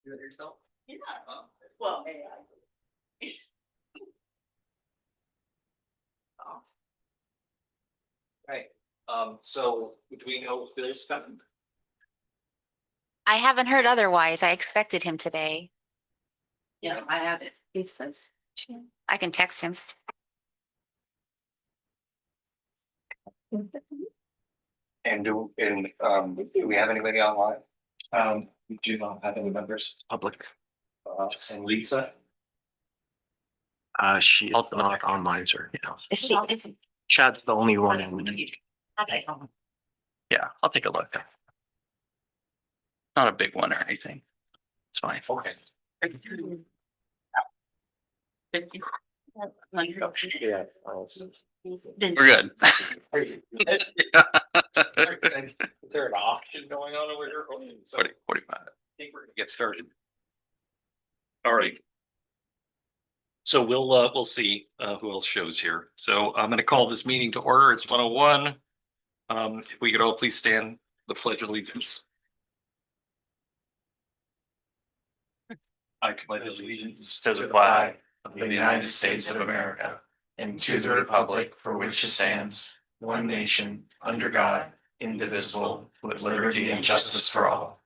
Do it yourself? Yeah. Well, Right, so do we know if Bill's coming? I haven't heard otherwise. I expected him today. yeah, I have it. He says. I can text him. And do we have anybody online? We do not have any members, public. And Lisa? She is not online, sir. Is she? Chad's the only one in. Yeah, I'll take a look. Not a big one or anything. It's fine. Okay. Yeah. We're good. Is there an auction going on over here? 45. I think we're gonna get started. All right. So we'll see who else shows here. So I'm gonna call this meeting to order. It's 1:01. If we could all please stand the pledge of allegiance. I pledge allegiance to the flag of the United States of America and to the republic for which it stands, one nation, under God, indivisible, with liberty and justice for all.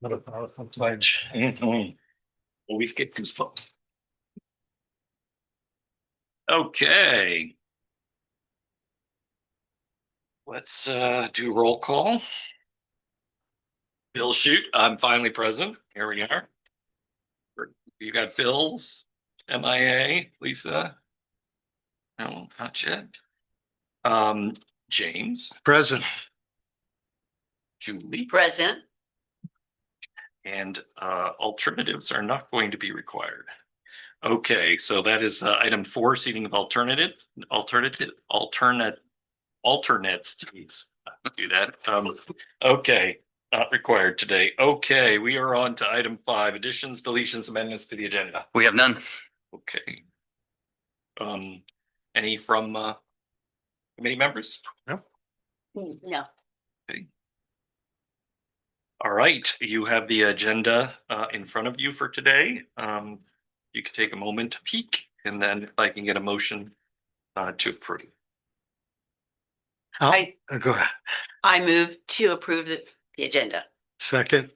What a powerful pledge. Always get goosebumps. Okay. Let's do roll call. Bill Shoot, I'm finally present. Here we are. You got Bill's, MIA, Lisa. No, not yet. James. Present. Julie. Present. And alternatives are not going to be required. Okay, so that is item 4, seating of alternates. Geez, do that. Okay, not required today. Okay, we are on to item 5, additions, deletions, amendments to the agenda. We have none. Okay. Any from committee members? No. Okay. All right, you have the agenda in front of you for today. You can take a moment to peek, and then if I can get a motion to approve. Oh, I- go ahead. I move to approve the agenda. Second.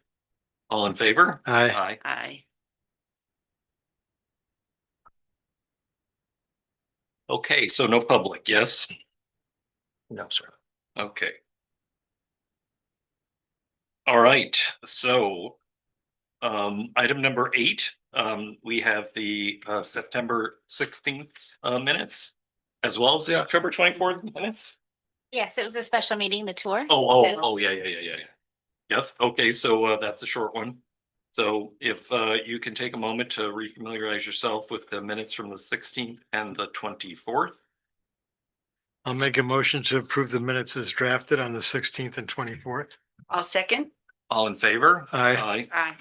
All in favor? Aye. Aye. Okay, so no public, yes? No, sir. Okay. All right, so item number 8, we have the September 16th minutes, as well as the October 24th minutes. Yes, it was a special meeting, the tour. Oh, yeah. Yep, okay, so that's a short one. So if you can take a moment to refamiliarize yourself with the minutes from the 16th and the 24th. I'll make a motion to approve the minutes as drafted on the 16th and 24th. I'll second. All in favor? Aye. Aye.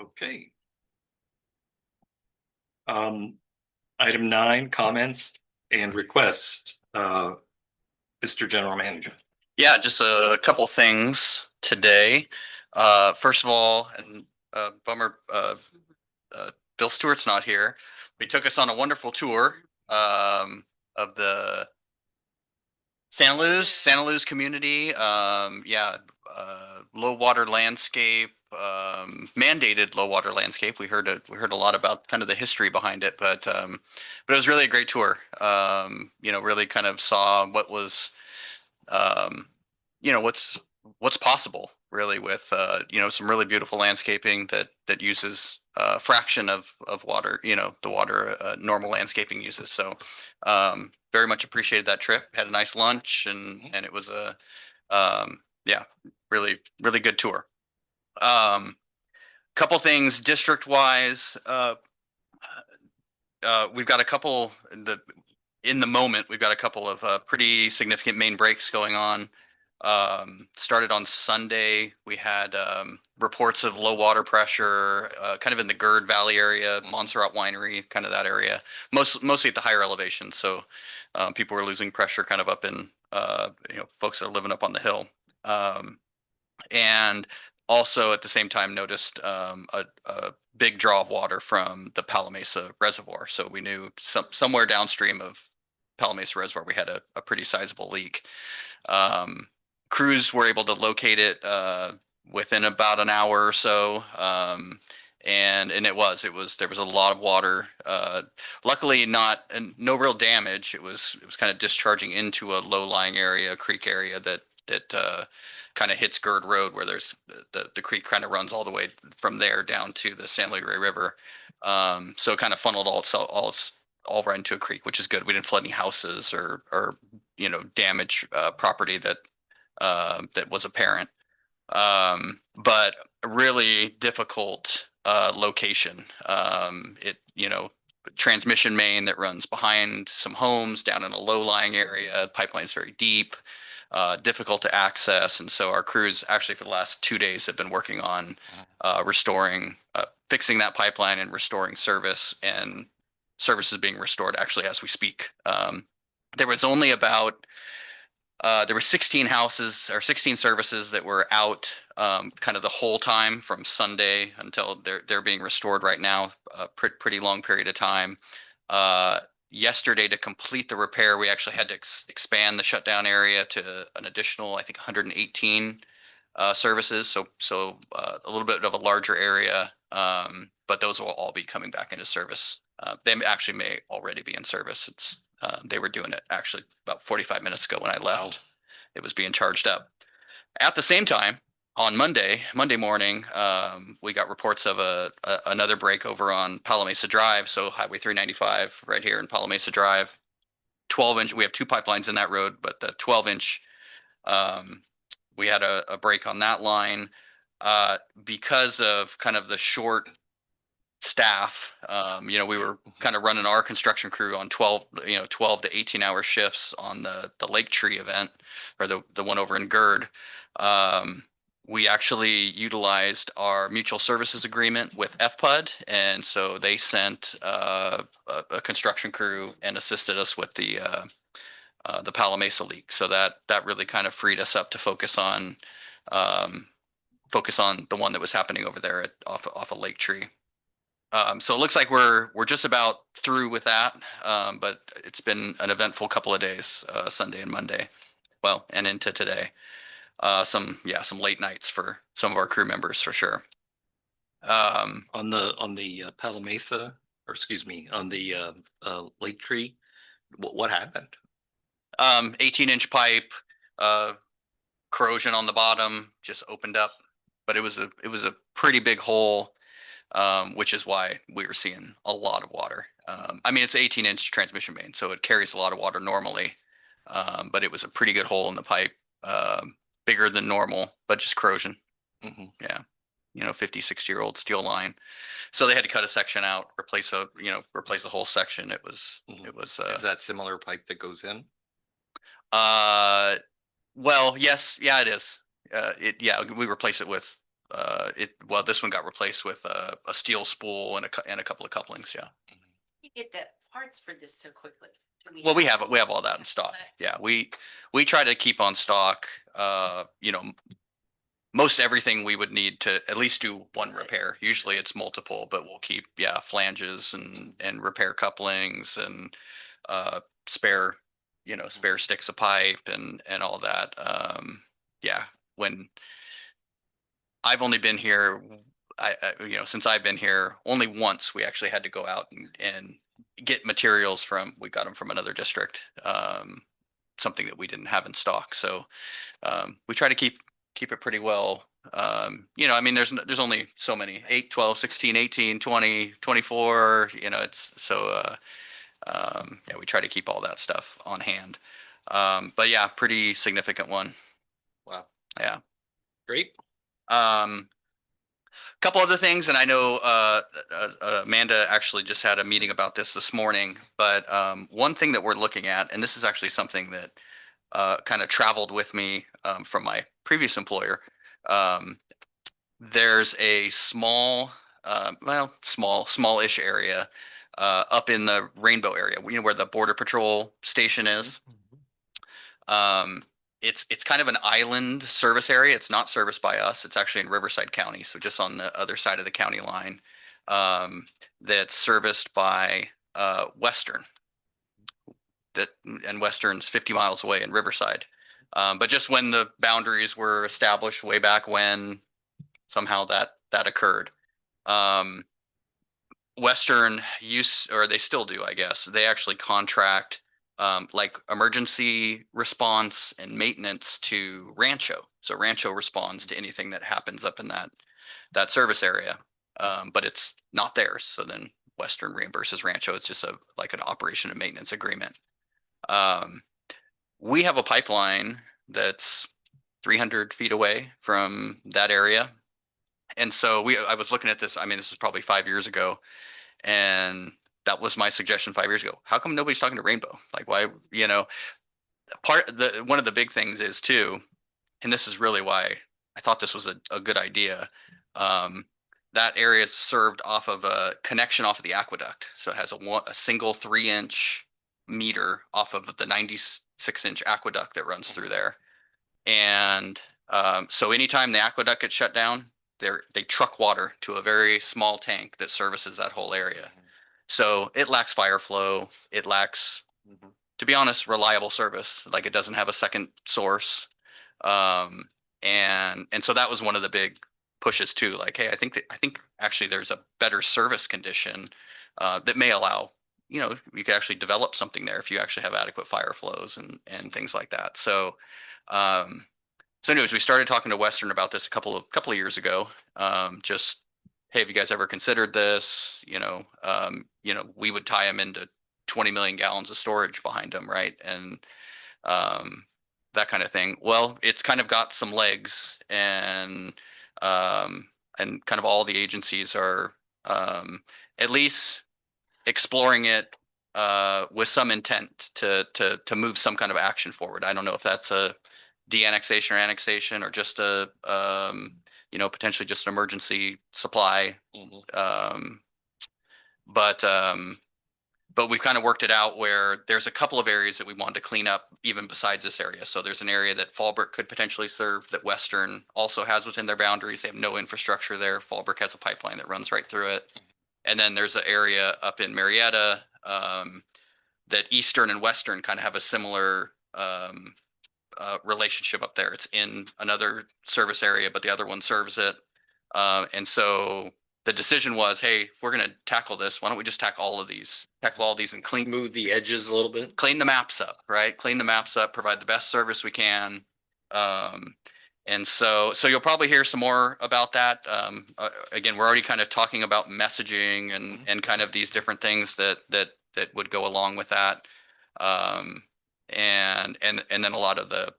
Okay. Item 9, comments and requests. Mr. General Manager. Yeah, just a couple things today. First of all, and bummer, Bill Stewart's not here. He took us on a wonderful tour of the Santa Luz community. Low water landscape, mandated low water landscape. We heard a lot about kind of the history behind it, but it was really a great tour. Really kind of saw what was, what's possible really with some really beautiful landscaping that uses a fraction of water, the water normal landscaping uses. So very much appreciated that trip. Had a nice lunch and it was a really good tour. Couple things district wise. We've got a couple in the moment. We've got a couple of pretty significant main breaks going on. Started on Sunday. We had reports of low water pressure, kind of in the Gerd Valley area, Montserrat Winery, kind of that area, mostly at the higher elevation. So people were losing pressure kind of up in folks that are living up on the hill. And also at the same time noticed a big draw of water from the Palo Mesa Reservoir. So we knew somewhere downstream of Palo Mesa Reservoir, we had a pretty sizable leak. Crews were able to locate it within about an hour or so. And there was a lot of water. Luckily no real damage. It was kind of discharging into a low-lying area, a creek area that kind of hits Gird Road, where there's the creek kind of runs all the way from there down to the San Luis River. So it kind of funneled all right into a creek, which is good. We didn't flood any houses or damage property that was apparent. But really difficult location. Transmission main that runs behind some homes down in a low-lying area. Pipeline is very deep, difficult to access. And so our crews actually for the last 2 days have been working on fixing that pipeline and restoring service, and service is being restored actually as we speak. There was only there were 16 houses or 16 services that were out kind of the whole time from Sunday until they're being restored right now, a pretty long period of time. Yesterday, to complete the repair, we actually had to expand the shutdown area to an additional, I think, 118 services. So a little bit of a larger area, but those will all be coming back into service. They actually may already be in service. They were doing it actually about 45 minutes ago when I left. It was being charged up. At the same time, on Monday morning, we got reports of another break over on Palo Mesa Drive. So Highway 395 right here in Palo Mesa Drive, 12-inch. We have 2 pipelines in that road, but the 12-inch, we had a break on that line because of kind of the short staff. We were kind of running our construction crew on 12 to 18-hour shifts on the Lake Tree event, or the one over in Gird. We actually utilized our mutual services agreement with FPUD, and so they sent a construction crew and assisted us with the Palo Mesa leak. So that really kind of freed us up to focus on the one that was happening over there off of Lake Tree. So it looks like we're just about through with that, but it's been an eventful couple of days, Sunday and Monday, and into today. Some late nights for some of our crew members for sure. On the Palo Mesa, or excuse me, on the Lake Tree, what happened? 18-inch pipe, corrosion on the bottom, just opened up, but it was a pretty big hole, which is why we were seeing a lot of water. It's 18-inch transmission main, so it carries a lot of water normally, but it was a pretty good hole in the pipe. Bigger than normal, but just corrosion. Mm-hmm. Yeah. 50, 60-year-old steel line. So they had to cut a section out, replace the whole section. It was, Is that similar pipe that goes in? Well, yes. Yeah, it is. We replace it with, this one got replaced with a steel spool and a couple of couplings. Yeah. You get the parts for this so quickly. Well, we have all that in stock. Yeah, we try to keep on stock. Most everything we would need to at least do one repair. Usually it's multiple, but we'll keep flanges and repair couplings and spare sticks of pipe and all that. When I've only been here, since I've been here, only once we actually had to go out and get materials we got them from another district, something that we didn't have in stock. So we try to keep it pretty well. There's only so many, 8, 12, 16, 18, 20, 24, it's so, we try to keep all that stuff on hand. But yeah, pretty significant one. Wow. Yeah. Great. Couple other things, and I know Amanda actually just had a meeting about this morning, but one thing that we're looking at, and this is actually something that kind of traveled with me from my previous employer. There's a smallish area up in the Rainbow area, where the Border Patrol station is. It's kind of an island service area. It's not serviced by us. It's actually in Riverside County, so just on the other side of the county line. That's serviced by Western. And Western's 50 miles away in Riverside. But just when the boundaries were established way back when, somehow that occurred. Western or they still do, I guess. They actually contract like emergency response and maintenance to Rancho. So Rancho responds to anything that happens up in that service area. But it's not theirs. So then Western reimburses Rancho. It's just like an operation and maintenance agreement. We have a pipeline that's 300 feet away from that area. And so I was looking at this, I mean, this is probably 5 years ago. And that was my suggestion 5 years ago. How come nobody's talking to Rainbow? Like, why, one of the big things is too, and this is really why I thought this was a good idea. That area is served off of a connection off of the aqueduct. So it has a single 3-inch meter off of the 96-inch aqueduct that runs through there. And so anytime the aqueduct gets shut down, they truck water to a very small tank that services that whole area. So it lacks fire flow. It lacks, to be honest, reliable service. Like, it doesn't have a second source. And so that was one of the big pushes too. Like, hey, I think actually there's a better service condition that may allow, you could actually develop something there if you actually have adequate fire flows and things like that. So, anyways, we started talking to Western about this a couple of years ago. Just, hey, have you guys ever considered this? We would tie them into 20 million gallons of storage behind them, right? And that kind of thing. Well, it's kind of got some legs, and kind of all the agencies are at least exploring it with some intent to move some kind of action forward. I don't know if that's a de-annexation or annexation, or just potentially just an emergency supply. But we've kind of worked it out where there's a couple of areas that we wanted to clean up even besides this area. So there's an area that Fallbrook could potentially serve that Western also has within their boundaries. They have no infrastructure there. Fallbrook has a pipeline that runs right through it. And then there's an area up in Marietta that Eastern and Western kind of have a similar relationship up there. It's in another service area, but the other one serves it. And so the decision was, hey, if we're going to tackle this, why don't we just tackle all of these and Smooth the edges a little bit. clean the maps up, right? Clean the maps up, provide the best service we can. And so you'll probably hear some more about that. Again, we're already kind of talking about messaging and kind of these different things that would go along with that. And then a lot of the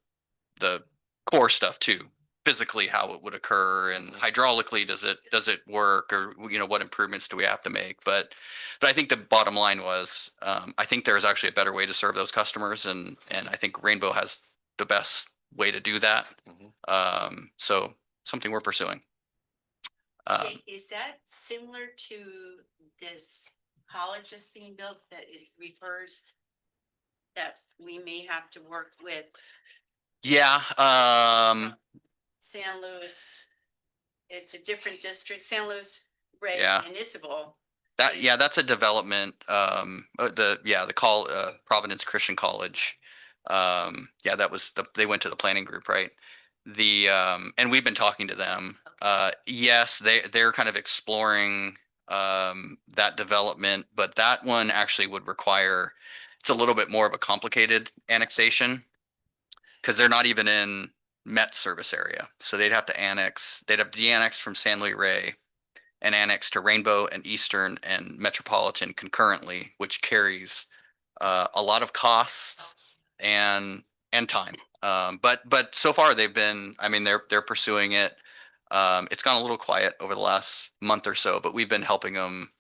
core stuff too, physically how it would occur, and hydraulically does it work, or what improvements do we have to make. But I think the bottom line was, I think there's actually a better way to serve those customers, and I think Rainbow has the best way to do that. So something we're pursuing. Okay, is that similar to this college that's being built, that it refers that we may have to work with Yeah. San Luis? It's a different district, San Luis Rey Yeah. Municipal. That's a development. Providence Christian College. They went to the planning group, right? And we've been talking to them. Yes, they're kind of exploring that development, but that one actually would require, it's a little bit more of a complicated annexation, because they're not even in Met service area. So they'd have de-annex from San Luis Rey and annex to Rainbow and Eastern and Metropolitan concurrently, which carries a lot of costs and time. But so far they're pursuing it. It's gone a little quiet over the last month or so, but we've been helping them.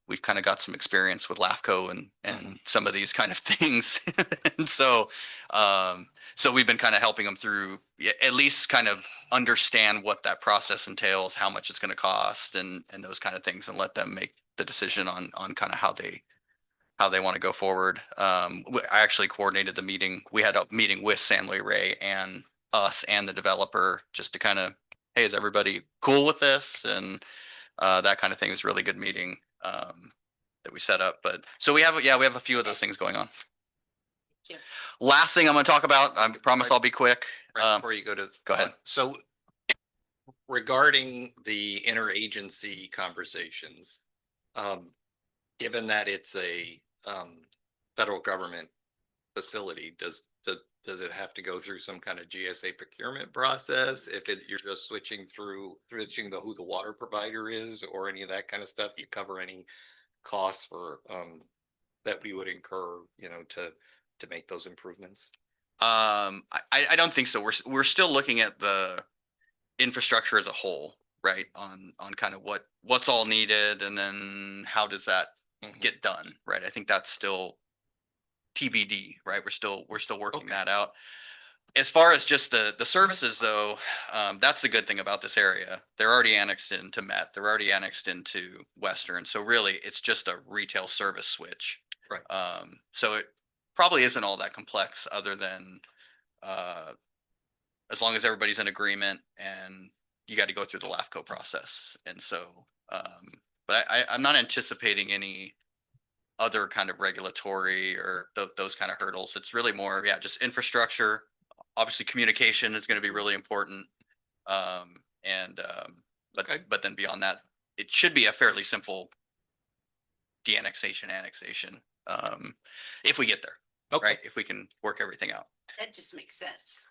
We've kind of got some experience with LAFCO and some of these kind of things. And so we've been kind of helping them through, at least kind of understand what that process entails, how much it's going to cost, and those kind of things, and let them make the decision on kind of how they how they want to go forward. I actually coordinated the meeting. We had a meeting with San Luis Rey and us and the developer just to kind of, hey, is everybody cool with this? And that kind of thing. It was a really good meeting that we set up. But so we have a few of those things going on. you. Last thing I'm going to talk about, I promise I'll be quick. Right before you go ahead. So regarding the interagency conversations, given that it's a federal government facility, does it have to go through some kind of GSA procurement process? If you're just switching who the water provider is or any of that kind of stuff to cover any costs for that we would incur, to make those improvements? I don't think so. We're still looking at the infrastructure as a whole, right? On kind of what's all needed, and then how does that get done, right? I think that's still TBD, right? We're still working that out. As far as just the services though, that's the good thing about this area. They're already annexed into Met. They're already annexed into Western. So really it's just a retail service switch. Right. So it probably isn't all that complex other than as long as everybody's in agreement, and you got to go through the LAFCO process. And so, but I'm not anticipating any other kind of regulatory or those kind of hurdles. It's really more, just infrastructure. Obviously communication is going to be really important. But then beyond that, it should be a fairly simple de-annexation, annexation, if we get there, right? If we can work everything out. That just makes sense.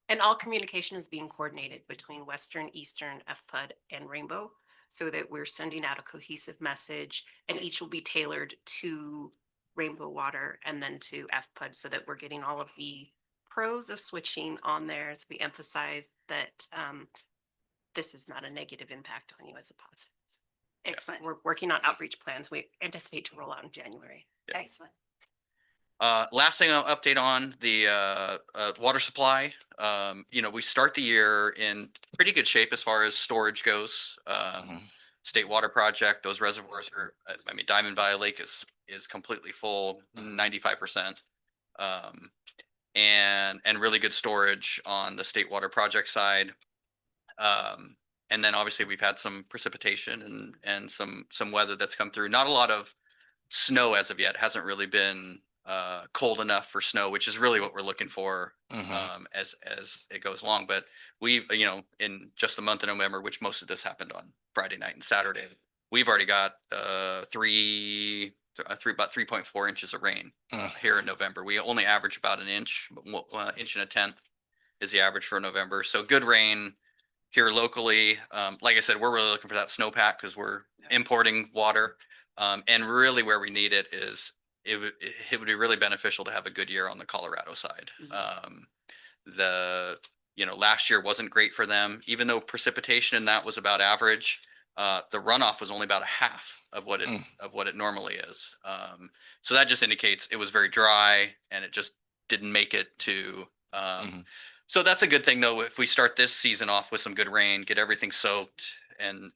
And all communication is being coordinated between Western, Eastern, FPUD, and Rainbow, so that we're sending out a cohesive message, and each will be tailored to Rainbow Water and then to FPUD, so that we're getting all of the pros of switching on there. As we emphasize that this is not a negative impact on you, as a positive. Excellent. We're working on outreach plans. We anticipate to roll out in January. Excellent. Last thing I'll update on the water supply. We start the year in pretty good shape as far as storage goes. State Water Project, those reservoirs are, Diamond Valley Lake is completely full, 95%. And really good storage on the State Water Project side. And then obviously we've had some precipitation and some weather that's come through. Not a lot of snow as of yet. Hasn't really been cold enough for snow, which is really what we're looking for as it goes along. But we've, in just the month of November, which most of this happened on Friday night and Saturday, we've already got about 3.4 inches of rain here in November. We only average about an inch, inch and a tenth is the average for November. So good rain here locally. Like I said, we're really looking for that snowpack because we're importing water. And really where we need it is it would be really beneficial to have a good year on the Colorado side. Last year wasn't great for them, even though precipitation in that was about average. The runoff was only about a half of what it normally is. So that just indicates it was very dry and it just didn't make it to. So that's a good thing though. If we start this season off with some good rain, get everything soaked, and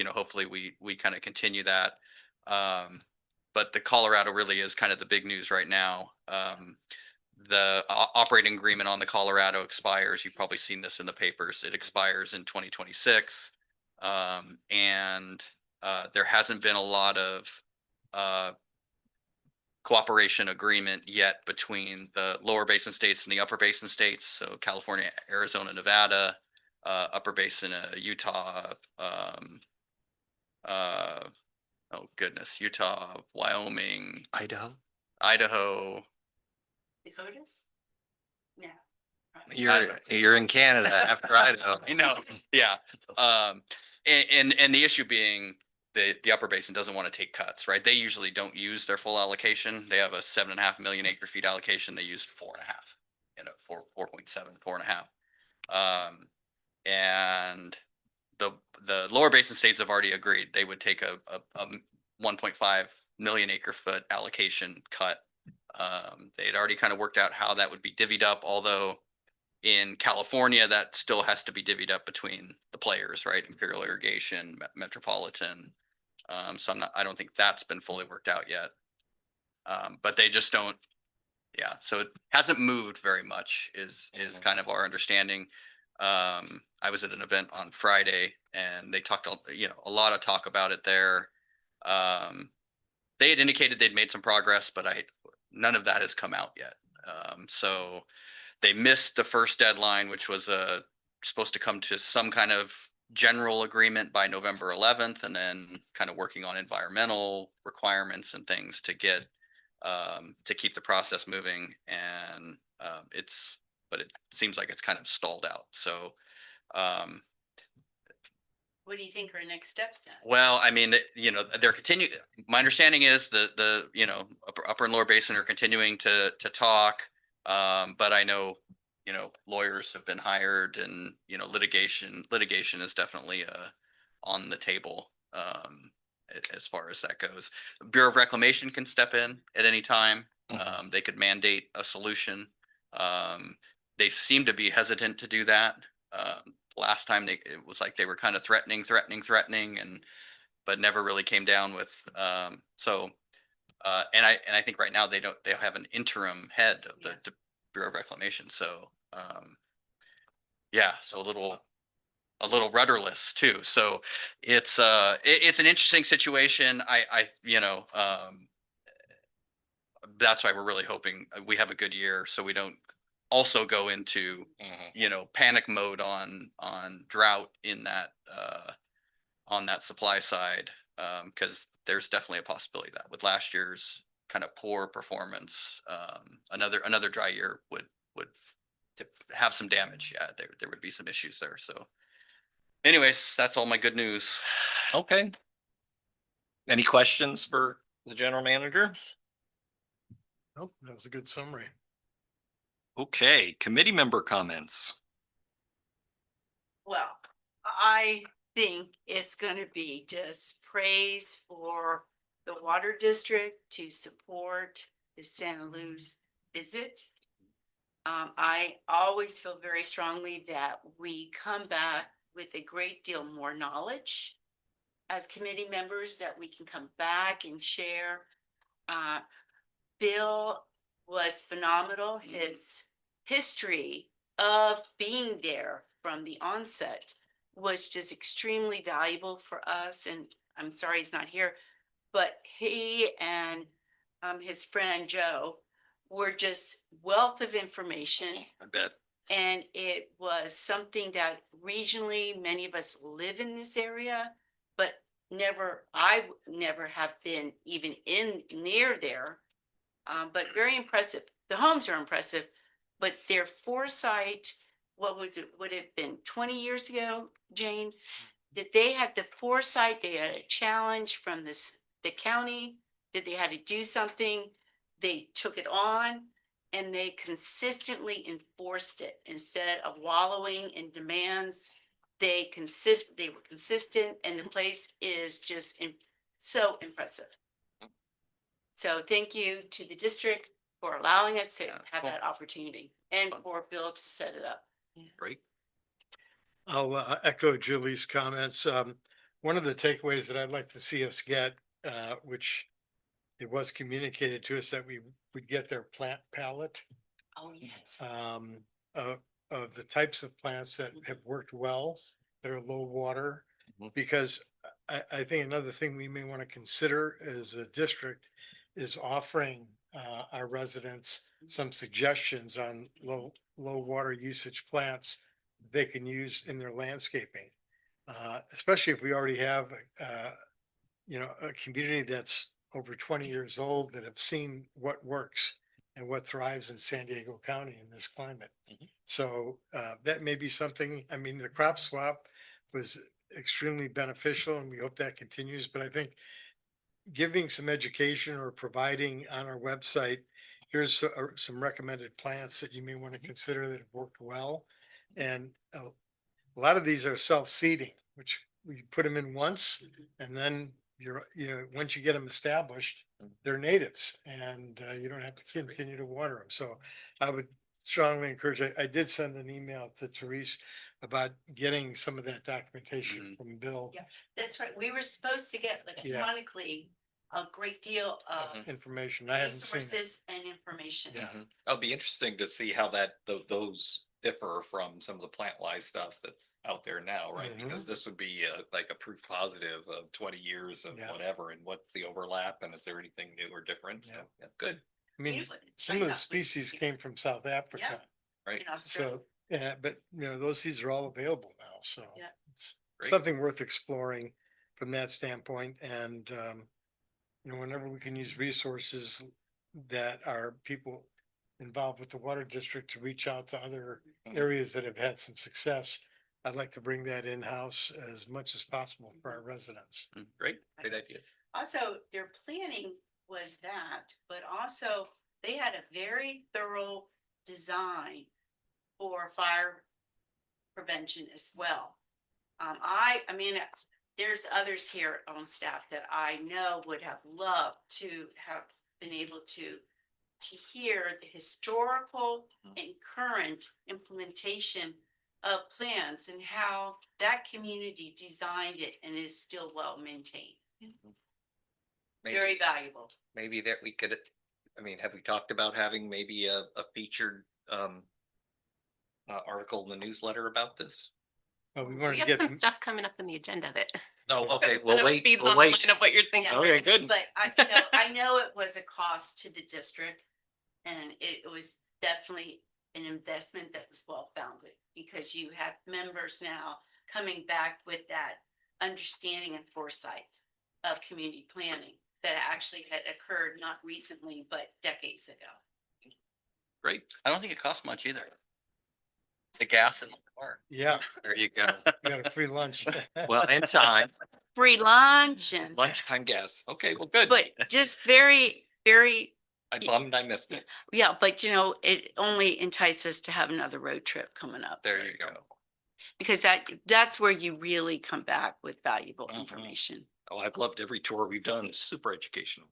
hopefully we kind of continue that. But the Colorado really is kind of the big news right now. The operating agreement on the Colorado expires. You've probably seen this in the papers. It expires in 2026. And there hasn't been a lot of cooperation agreement yet between the lower basin states and the upper basin states. So California, Arizona, Nevada, upper basin, Utah, Utah, Wyoming, Idaho. Dakotas? No. You're in Canada after Idaho. Yeah. And the issue being the upper basin doesn't want to take cuts, right? They usually don't use their full allocation. They have a 7.5 million acre feet allocation. They use 4.5, 4.7, 4.5. And the lower basin states have already agreed they would take a 1.5 million acre foot allocation cut. They had already kind of worked out how that would be divvied up, although in California that still has to be divvied up between the players, right? Imperial Irrigation, Metropolitan, So I don't think that's been fully worked out yet. But they just don't, yeah, so it hasn't moved very much is kind of our understanding. I was at an event on Friday and they talked, a lot of talk about it there. They had indicated they'd made some progress, but none of that has come out yet. So they missed the first deadline, which was supposed to come to some kind of general agreement by November 11th, and then kind of working on environmental requirements and things to get to keep the process moving. And but it seems like it's kind of stalled out. So What do you think are next steps then? well, I mean, they're continuing. My understanding is the upper and lower basin are continuing to talk. But I know, lawyers have been hired and, litigation is definitely on the table as far as that goes. Bureau of Reclamation can step in at any time. They could mandate a solution. They seem to be hesitant to do that. Last time it was like they were kind of threatening and but never really came down with and I think right now they have an interim head of the Bureau of Reclamation. So yeah, so a little rudderless too. So it's an interesting situation. That's why we're really hoping we have a good year so we don't also go into panic mode on drought in that on that supply side, because there's definitely a possibility that with last year's kind of poor performance, another dry year would have some damage. Yeah, there would be some issues there. So anyways, that's all my good news. Okay. Any questions for the general manager? Nope, that was a good summary. Okay, committee member comments. Well, I think it's gonna be just praise for the water district to support the Santa Luz visit. I always feel very strongly that we come back with a great deal more knowledge as committee members, that we can come back and share. Bill was phenomenal. His history of being there from the onset was just extremely valuable for us. And I'm sorry he's not here, but he and his friend Joe were just wealth of information. I bet. And it was something that regionally, many of us live in this area, but I never have been even near there. But very impressive. The homes are impressive, but their foresight, what was it, would it have been 20 years ago, James? That they had the foresight, they had a challenge from the county, that they had to do something, they took it on, and they consistently enforced it. Instead of wallowing in demands, they were consistent, and the place is just so impressive. So thank you to the district for allowing us to have cool. that opportunity and Fun. for Bill to set it up. Great. I'll echo Julie's comments. One of the takeaways that I'd like to see us get, which it was communicated to us that we would get their plant palette Oh, yes. of the types of plants that have worked well, that are low water. Mhm. Because I think another thing we may want to consider as a district is offering our residents some suggestions on low water usage plants they can use in their landscaping. Especially if we already have a community that's over 20 years old that have seen what works and what thrives in San Diego County in this climate. So that may be something. I mean, the crop swap was extremely beneficial and we hope that continues. But I think giving some education or providing on our website, here's some recommended plants that you may want to consider that have worked well. And a lot of these are self-seeding, which we put them in once and then once you get them established, they're natives and you don't have to continue to water them. So I would strongly encourage, I did send an email to Therese about getting some of that documentation from Bill. Yeah. That's right. We were supposed to get Yeah. electronically a great deal of Information. I haven't seen it. resources and information. Yeah. It'll be interesting to see how those differ from some of the plant wise stuff that's out there now, right? Mhm. Because this would be like a proof positive of 20 years of Yeah. whatever, and what's the overlap, and is there anything new or different? So, Yeah. yeah, good, I mean, Usually, some of China the was- species came from South Africa. right? In Australia. So, yeah, but you know, those seeds are all available now, so. Yeah. It's Great. something worth exploring from that standpoint and, you know, whenever we can use resources that are people involved with the water district to reach out to other Mhm. areas that have had some success, I'd like to bring that in-house as much as possible for our residents. Great idea. Also, their planning was that, but also they had a very thorough design for fire prevention as well. I mean, there's others here on staff that I know would have loved to have been able to hear the historical and current implementation of plans and how that community designed it and is still well maintained. Very Maybe, valuable. maybe that we could, I mean, have we talked about having maybe a featured article in the newsletter about this? But we wanted We to have get, some stuff coming up in the agenda that. Oh, okay, kind we'll of wait, feeds we'll on the wait. line of what you're thinking. Yeah. Okay, good. But I know it was a cost to the district and it was definitely an investment that was well founded because you have members now coming back with that understanding and foresight of community planning that actually had occurred not recently, but decades ago. Great, I don't think it costs much either. The gas in the car. yeah, there you go. we got a free lunch. Well, and time, Free lunch and, lunchtime gas. Okay, well, good. but just very, very, I bummed I missed it. yeah, but you know, it only entices to have another road trip coming up. There you go. Because that's where you really come back with valuable Mhm. information. Oh, I've loved every tour we've done. It's super educational.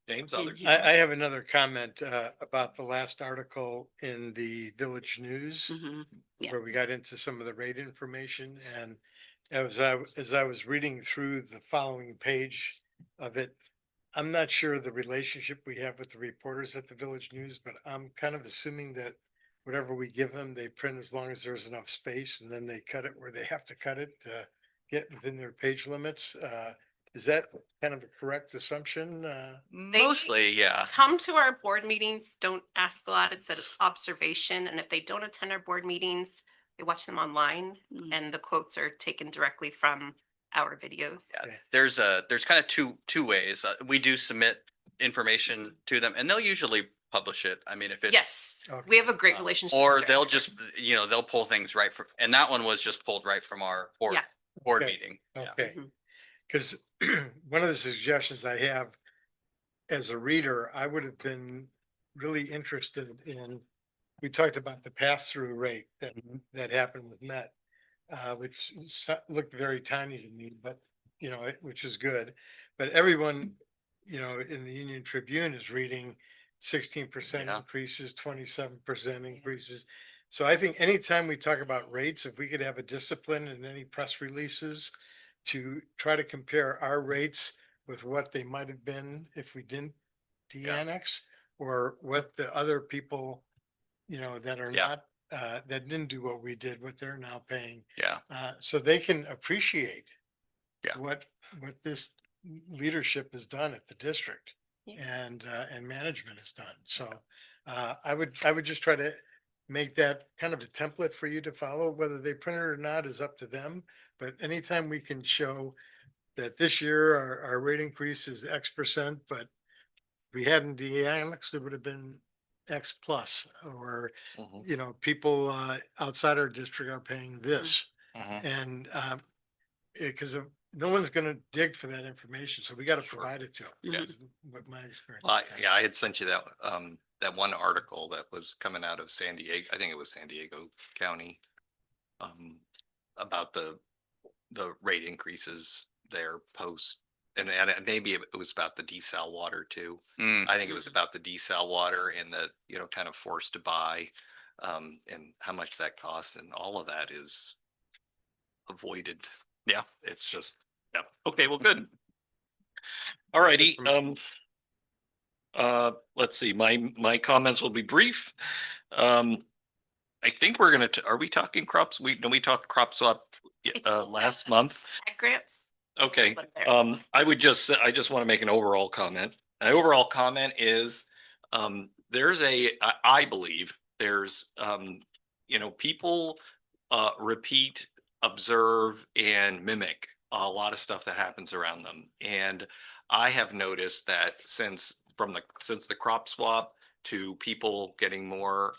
James, other? I have another comment, about the last article in the Village News. Mhm. Yeah. Where we got into some of the rate information and as I was reading through the following page of it, I'm not sure the relationship we have with the reporters at the Village News, but I'm kind of assuming that whatever we give them, they print as long as there's enough space and then they cut it where they have to cut it to get within their page limits. Is that kind of a correct assumption? Mostly, yeah. Come to our board meetings, don't ask a lot, it's an observation, and if they don't attend our board meetings, they watch them online, Mm. and the quotes are taken directly from our videos. Yeah, Okay. there's kind of two ways. We do submit information to them and they'll usually publish it. I mean, if it's. Yes, we Okay. have a great relationship. Or with they'll our- just, they'll pull things right from, and that one was just pulled right from our board, Yeah. board Okay. meeting. Yeah. Okay, Mhm. because one of the suggestions I have as a reader, I would have been really interested in, we talked about the pass-through rate that happened with Met, which looked very tiny to me, but, you know, which is good. But everyone, you know, in the Union Tribune is reading 16% Yeah. increases, 27% increases. So I think anytime we talk about rates, if we could have a discipline in any press releases to try to compare our rates with what they might have been if we didn't de-annex, or what the other people, you know, that are Yeah. not, that didn't do what we did, what they're now paying, Yeah. so they can appreciate Yeah. what this leadership has done at the district Yeah. and management has done. So, I would just try to make that kind of a template for you to follow. Whether they print it or not is up to them. But anytime we can show that this year our rate increase is X%, but we hadn't de-annexed, it would have been X plus, or, Mhm, you know, people outside our district are paying this. mhm. And because no one's gonna dig for that information, so we gotta Sure. provide it to them. Yeah. is What my experience. Well, has been. yeah, I had sent you that one article that was coming out of San Diego, I think it was San Diego County. About the rate increases there post, and maybe it was about the desal water too. Mm, I think it was about the desal water and the, kind of forced to buy. and how much that costs, and all of that is avoided. Yeah. It's just, yeah, okay, well, good. All righty, let's see, my comments will be brief. I think we're gonna, are we talking crops? We talked crop swap last month. Ag grants. Okay, But there- I would just, I just want to make an overall comment. My overall comment is, there's I believe there's, people, repeat, observe and mimic a lot of stuff that happens around them. And I have noticed that since the crop swap to people getting more,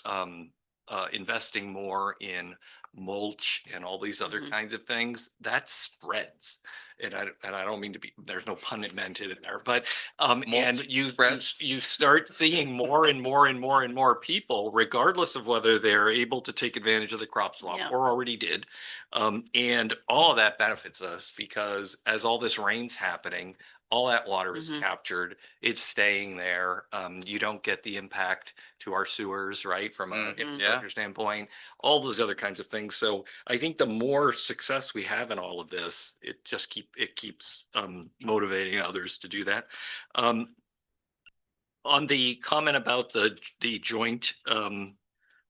investing more in mulch and all these other Mhm. kinds of things, that spreads. And I don't mean to be, there's no pun intended in there, but, and Mulch you spreads. you start seeing more and more and more and more people, regardless of whether they're able to take advantage of the crop swap Yeah. or already did. And all of that benefits us because as all this rain's happening, all that water is Mhm. captured, it's staying there. You don't get the impact to our sewers, right? From a Mhm. infrastructure standpoint, all those other kinds of things. So I think the more success we have in all of this, it keeps motivating others to do that. On the comment about the joint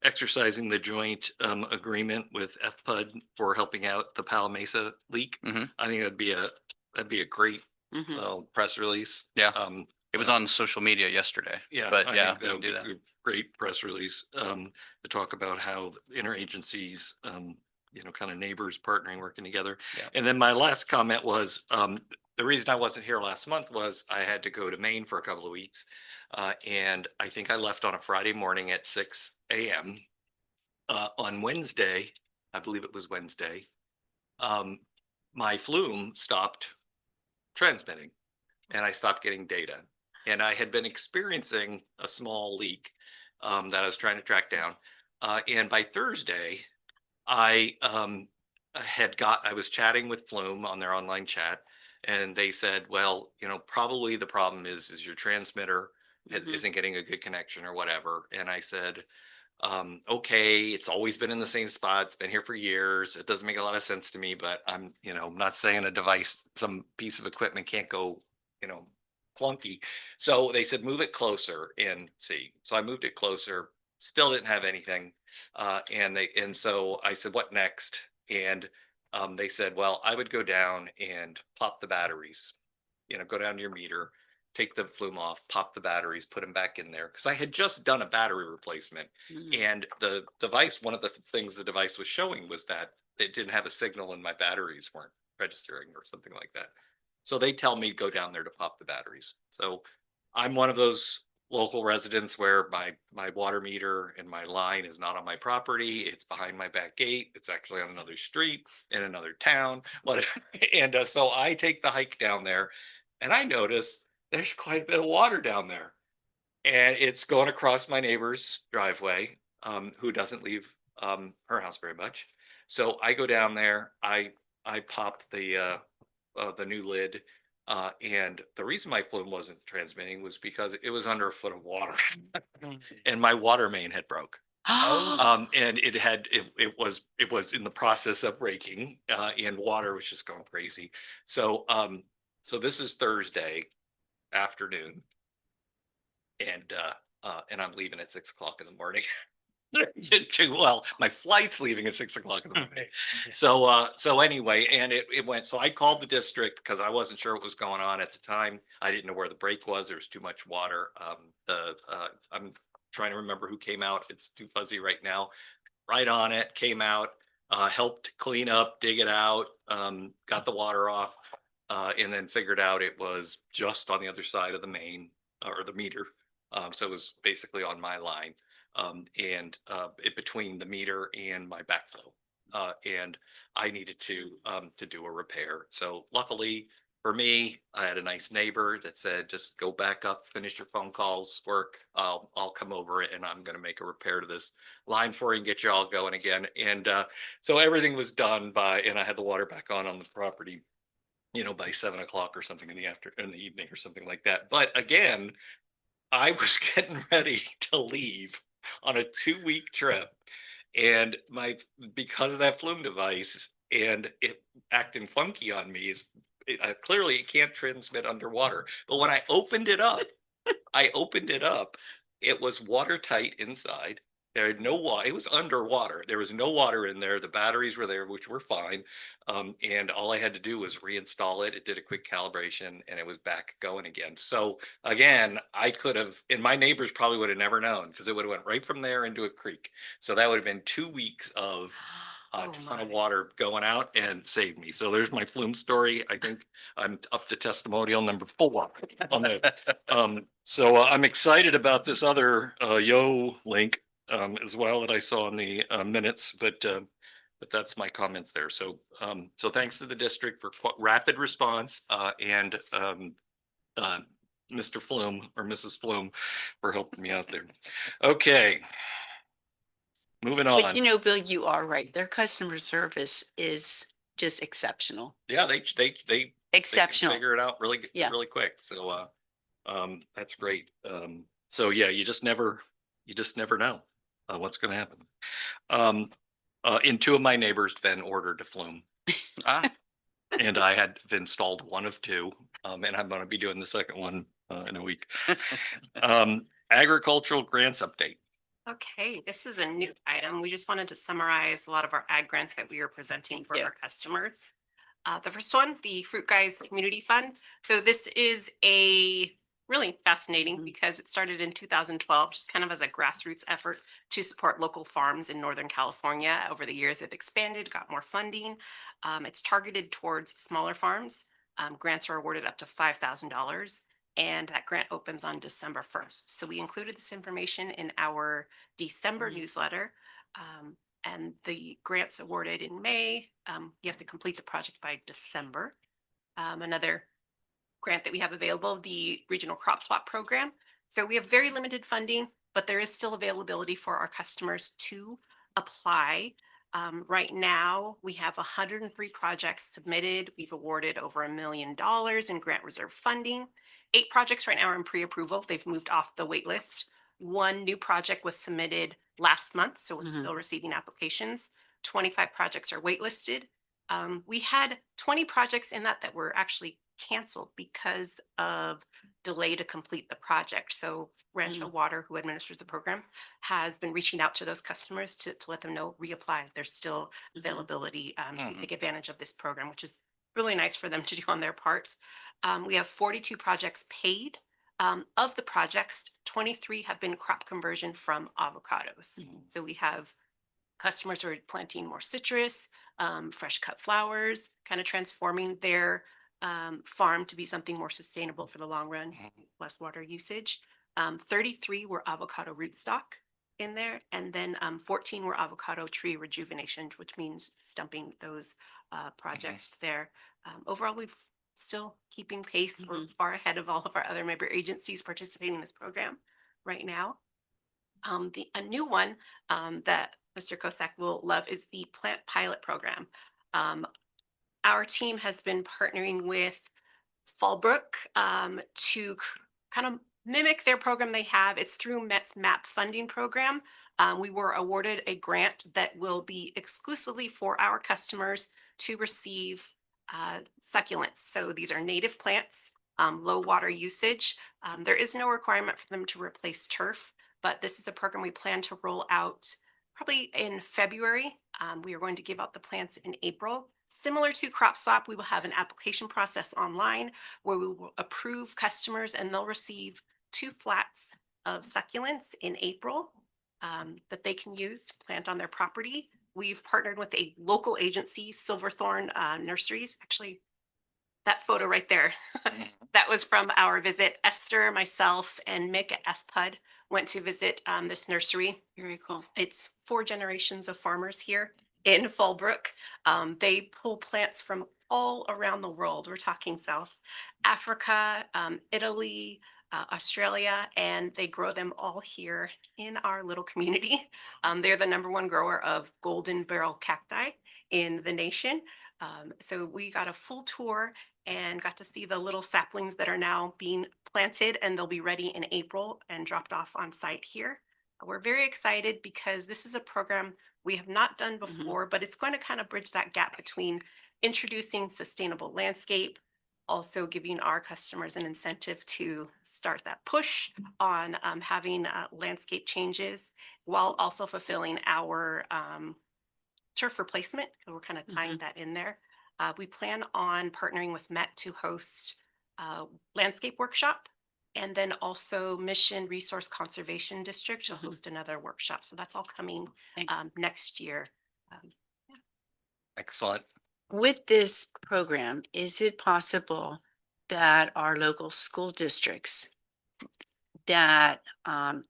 exercising the joint agreement with FPUD for helping out the Palo Mesa leak, Mhm. I think that'd be a great Mhm. press release. Yeah. It was on social media yesterday. Yeah, But I yeah, think we that can would do be that. a great press release, to talk about how the interagencies, kind of neighbors partnering, working together. Yeah. And then my last comment was, the reason I wasn't here last month was I had to go to Maine for a couple of weeks. And I think I left on a Friday morning at 6 AM. On Wednesday, I believe it was Wednesday, um, my flume stopped transmitting and I stopped getting data. And I had been experiencing a small leak, that I was trying to track down. And by Thursday, I was chatting with Flume on their online chat, and they said, well, probably the problem is your transmitter Mhm. isn't getting a good connection or whatever. And I said, okay, it's always been in the same spot. It's been here for years. It doesn't make a lot of sense to me, but I'm not saying a device, some piece of equipment can't go, you know, clunky. So they said, move it closer and see. So I moved it closer, still didn't have anything. And so I said, what next? And they said, well, I would go down and pop the batteries, go down to your meter, take the flume off, pop the batteries, put them back in there. Cause I had just done a battery replacement. Mhm. And the device, one of the things the device was showing was that it didn't have a signal and my batteries weren't registering or something like that. So they tell me go down there to pop the batteries. So I'm one of those local residents where my water meter and my line is not on my property. It's behind my back gate. It's actually on another street in another town. And so I take the hike down there and I notice there's quite a bit of water down there. And it's going across my neighbor's driveway, who doesn't leave her house very much. So I go down there, I pop the new lid. And the reason my flume wasn't transmitting was because it was under a foot of water and my water main had broke. And it was in the process of breaking, and water was just going crazy. So, so this is Thursday afternoon. And I'm leaving at 6 o'clock in the morning. Well, my flight's leaving at 6 o'clock in the morning. So anyway, and it went, so I called the district because I wasn't sure what was going on at the time. I didn't know where the break was. There was too much water. I'm trying to remember who came out. It's too fuzzy right now. Right on it, came out, helped clean up, dig it out, got the water off, and then figured out it was just on the other side of the main or the meter. So it was basically on my line, and it between the meter and my backflow. And I needed to do a repair. So luckily for me, I had a nice neighbor that said, just go back up, finish your phone calls, work. I'll come over and I'm going to make a repair to this line for you and get you all going again. And so everything was done and I had the water back on the property, by 7 o'clock or something in the evening or something like that. But again, I was getting ready to leave on a 2-week trip. And because of that flume device and it acting funky on me clearly it can't transmit underwater. But when I opened it up, it was watertight inside. There had no water. It was underwater. There was no water in there. The batteries were there, which were fine. And all I had to do was reinstall it. It did a quick calibration and it was back going again. So again, I could have, and my neighbors probably would have never known because it would have went right from there into a creek. So that would have been 2 weeks of a Oh, ton of my. water going out and saved me. So there's my flume story. I think I'm up to testimonial number 4 on the so I'm excited about this other Yo link as well that I saw in the minutes, but that's my comments there. So so thanks to the district for rapid response and Mr. Flume or Mrs. Flume for helping me out there. Okay. Moving But on. you know, Bill, you are right. Their customer service is just exceptional. Yeah, they can Exceptional. figure it out Yeah. really quick. So that's great. So yeah, you just never know what's going to happen. And 2 of my neighbors then ordered a flume, Ah, and I had installed one of 2, and I'm going to be doing the second one in a week. Agricultural grants update. Okay, this is a new item. We just wanted to summarize a lot of our ag grants that we are presenting for Yeah. our customers. The first one, the Fruit Guys Community Fund. So this is a really fascinating because it started in 2012, just kind of as a grassroots effort to support local farms in Northern California. Over the years, it's expanded, got more funding. It's targeted towards smaller farms. Grants are awarded up to $5,000. And that grant opens on December 1st. So we included this information in our December newsletter. And the grants awarded in May, you have to complete the project by December. Another grant that we have available, the Regional Crop Swap Program. So we have very limited funding, but there is still availability for our customers to apply. Right now, we have 103 projects submitted. We've awarded over $1 million in grant reserve funding. 8 projects right now are in pre-approval. They've moved off the wait list. 1 new project was submitted last month, so we're still receiving applications. 25 projects are waitlisted. We had 20 projects in that were actually canceled because of delay to complete the project. So Rancho Water, who administers the program, has been reaching out to those customers to let them know, reapply. There's still availability to take advantage of this program, which is really nice for them to do on their part. We have 42 projects paid. Of the projects, 23 have been crop conversion from avocados. So we have customers who are planting more citrus, fresh cut flowers, kind of transforming their farm to be something more sustainable for the long run, less water usage. 33 were avocado rootstock in there, and then 14 were avocado tree rejuvenation, which means stumping those projects there. Overall, we've still keeping pace. We're far ahead of all of our other member agencies participating in this program right now. A new one that Mr. Kosak will love is the Plant Pilot Program. Our team has been partnering with Fallbrook to kind of mimic their program they have. It's through Met's MAP funding program. We were awarded a grant that will be exclusively for our customers to receive succulents. So these are native plants, low water usage. There is no requirement for them to replace turf, but this is a program we plan to roll out probably in February. We are going to give out the plants in April. Similar to Crop Swap, we will have an application process online where we will approve customers and they'll receive 2 flats of succulents in April that they can use to plant on their property. We've partnered with a local agency, Silverthorn Nurseries. Actually, that photo right there, that was from our visit. Esther, myself, and Mick at FPUD went to visit this nursery. Very cool. It's 4 generations of farmers here in Fallbrook. They pull plants from all around the world. We're talking South Africa, Italy, Australia, and they grow them all here in our little community. They're the #1 grower of golden barrel cacti in the nation. So we got a full tour and got to see the little saplings that are now being planted, and they'll be ready in April and dropped off on site here. We're very excited because this is a program we have not done before, but it's going to kind of bridge that gap between introducing sustainable landscape, also giving our customers an incentive to start that push on having landscape changes while also fulfilling our turf replacement. And we're kind of tying that in there. We plan on partnering with Met to host a landscape workshop, and then also Mission Resource Conservation District to host another workshop. So that's all coming Thanks. next year. Excellent. With this program, is it possible that our local school districts, that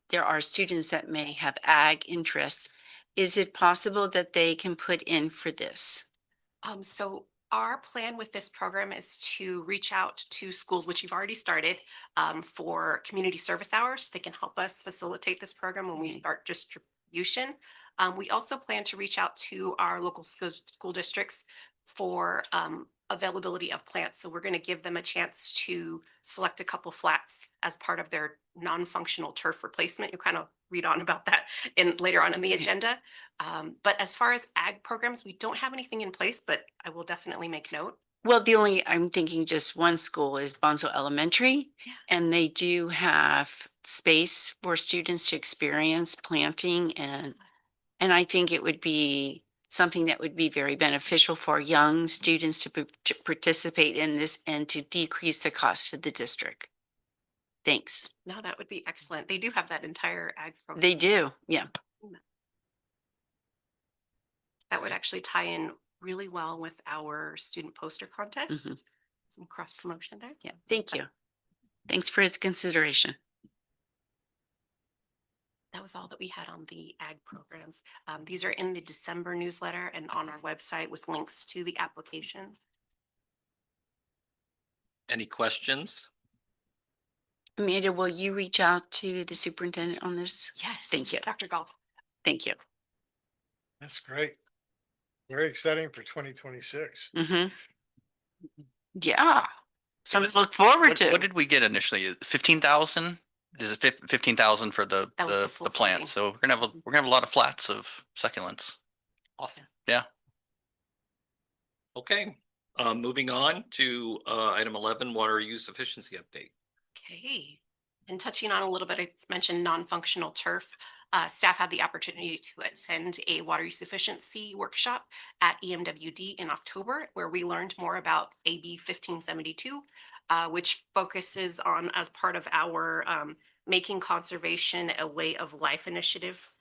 there are students that may have ag interests, is it possible that they can put in for this? So our plan with this program is to reach out to schools, which you've already started, for community service hours. They can help us facilitate this program when we Okay. start distribution. We also plan to reach out to our local school districts for availability of plants. So we're going to give them a chance to select a couple flats as part of their non-functional turf replacement. You kind of read on about that in later on in the agenda. But as far as ag programs, we don't have anything in place, but I will definitely make note. Well, I'm thinking just one school is Bonzo Elementary, Yeah. and they do have space for students to experience planting, and I think it would be something that would be very beneficial for young students to participate in this and to decrease the cost to the district. Thanks. No, that would be excellent. They do have that entire ag program. They do, yeah. That would actually tie in really well with our student poster contest. Mhm. Some cross promotion there. Yeah, thank you. Thanks for its consideration. That was all that we had on the ag programs. These are in the December newsletter and on our website with links to the applications. Any questions? Amanda, will you reach out to the superintendent on this? Yes. Thank you. Dr. Gall. Thank you. That's great. Very exciting for 2026. Yeah. Something to look forward What to. did we get initially? 15,000? Is it 15,000 for the That was the full plant? funding. So we're gonna have a lot of flats of succulents. Awesome. Yeah. Okay, moving on to item 11, water use efficiency update. Okay. And touching on a little bit, I mentioned non-functional turf. Staff had the opportunity to attend a water use efficiency workshop at EMWD in October, where we learned more about AB 1572, which focuses on, as part of our Making Conservation a Way of Life initiative.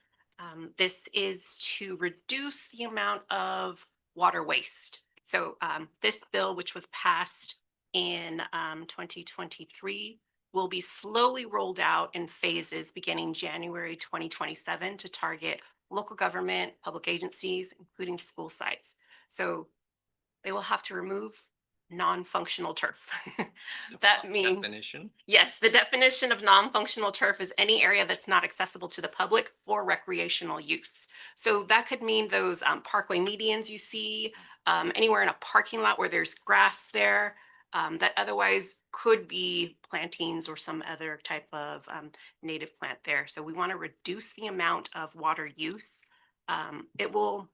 This is to reduce the amount of water waste. So this bill, which was passed in 2023, will be slowly rolled out in phases beginning January 2027 to target local government, public agencies, including school sites. So they will have to remove non-functional turf. That means, Definition. yes, the definition of non-functional turf is any area that's not accessible to the public for recreational use. So that could mean those parkway medians you see, anywhere in a parking lot where there's grass there, that otherwise could be plantings or some other type of native plant there. So we want to reduce the amount of water use. It will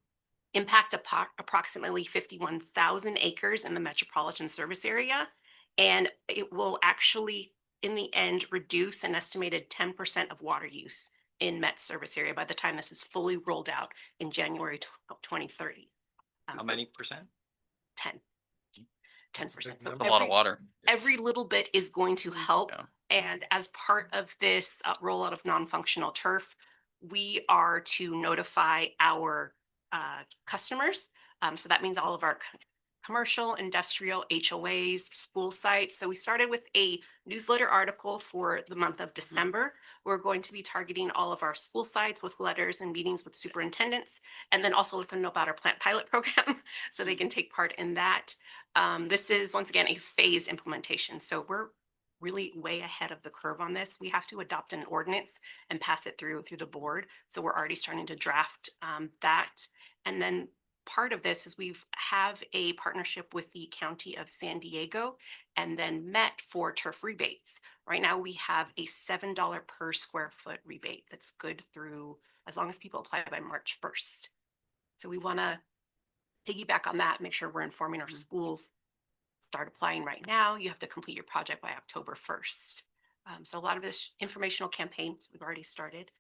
impact approximately 51,000 acres in the metropolitan service area. And it will actually, in the end, reduce an estimated 10% of water use in Met service area by the time this is fully rolled out in January 2030. How So many percent? 10. 10%. So That's a lot of water. every little bit is going to help. Yeah. And as part of this rollout of non-functional turf, we are to notify our customers. So that means all of our commercial, industrial, HOAs, school sites. So we started with a newsletter article for the month of December. We're going to be targeting all of our school sites with letters and meetings with superintendents, and then also let them know about our plant pilot program so they can take part in that. This is, once again, a phased implementation. So we're really way ahead of the curve on this. We have to adopt an ordinance and pass it through the board. So we're already starting to draft that. And then part of this is have a partnership with the County of San Diego and then Met for turf rebates. Right now, we have a $7 per square foot rebate that's good through as long as people apply by March 1st. So we want to piggyback on that, make sure we're informing our schools. Start applying right now. You have to complete your project by October 1st. So a lot of this informational campaigns we've already started.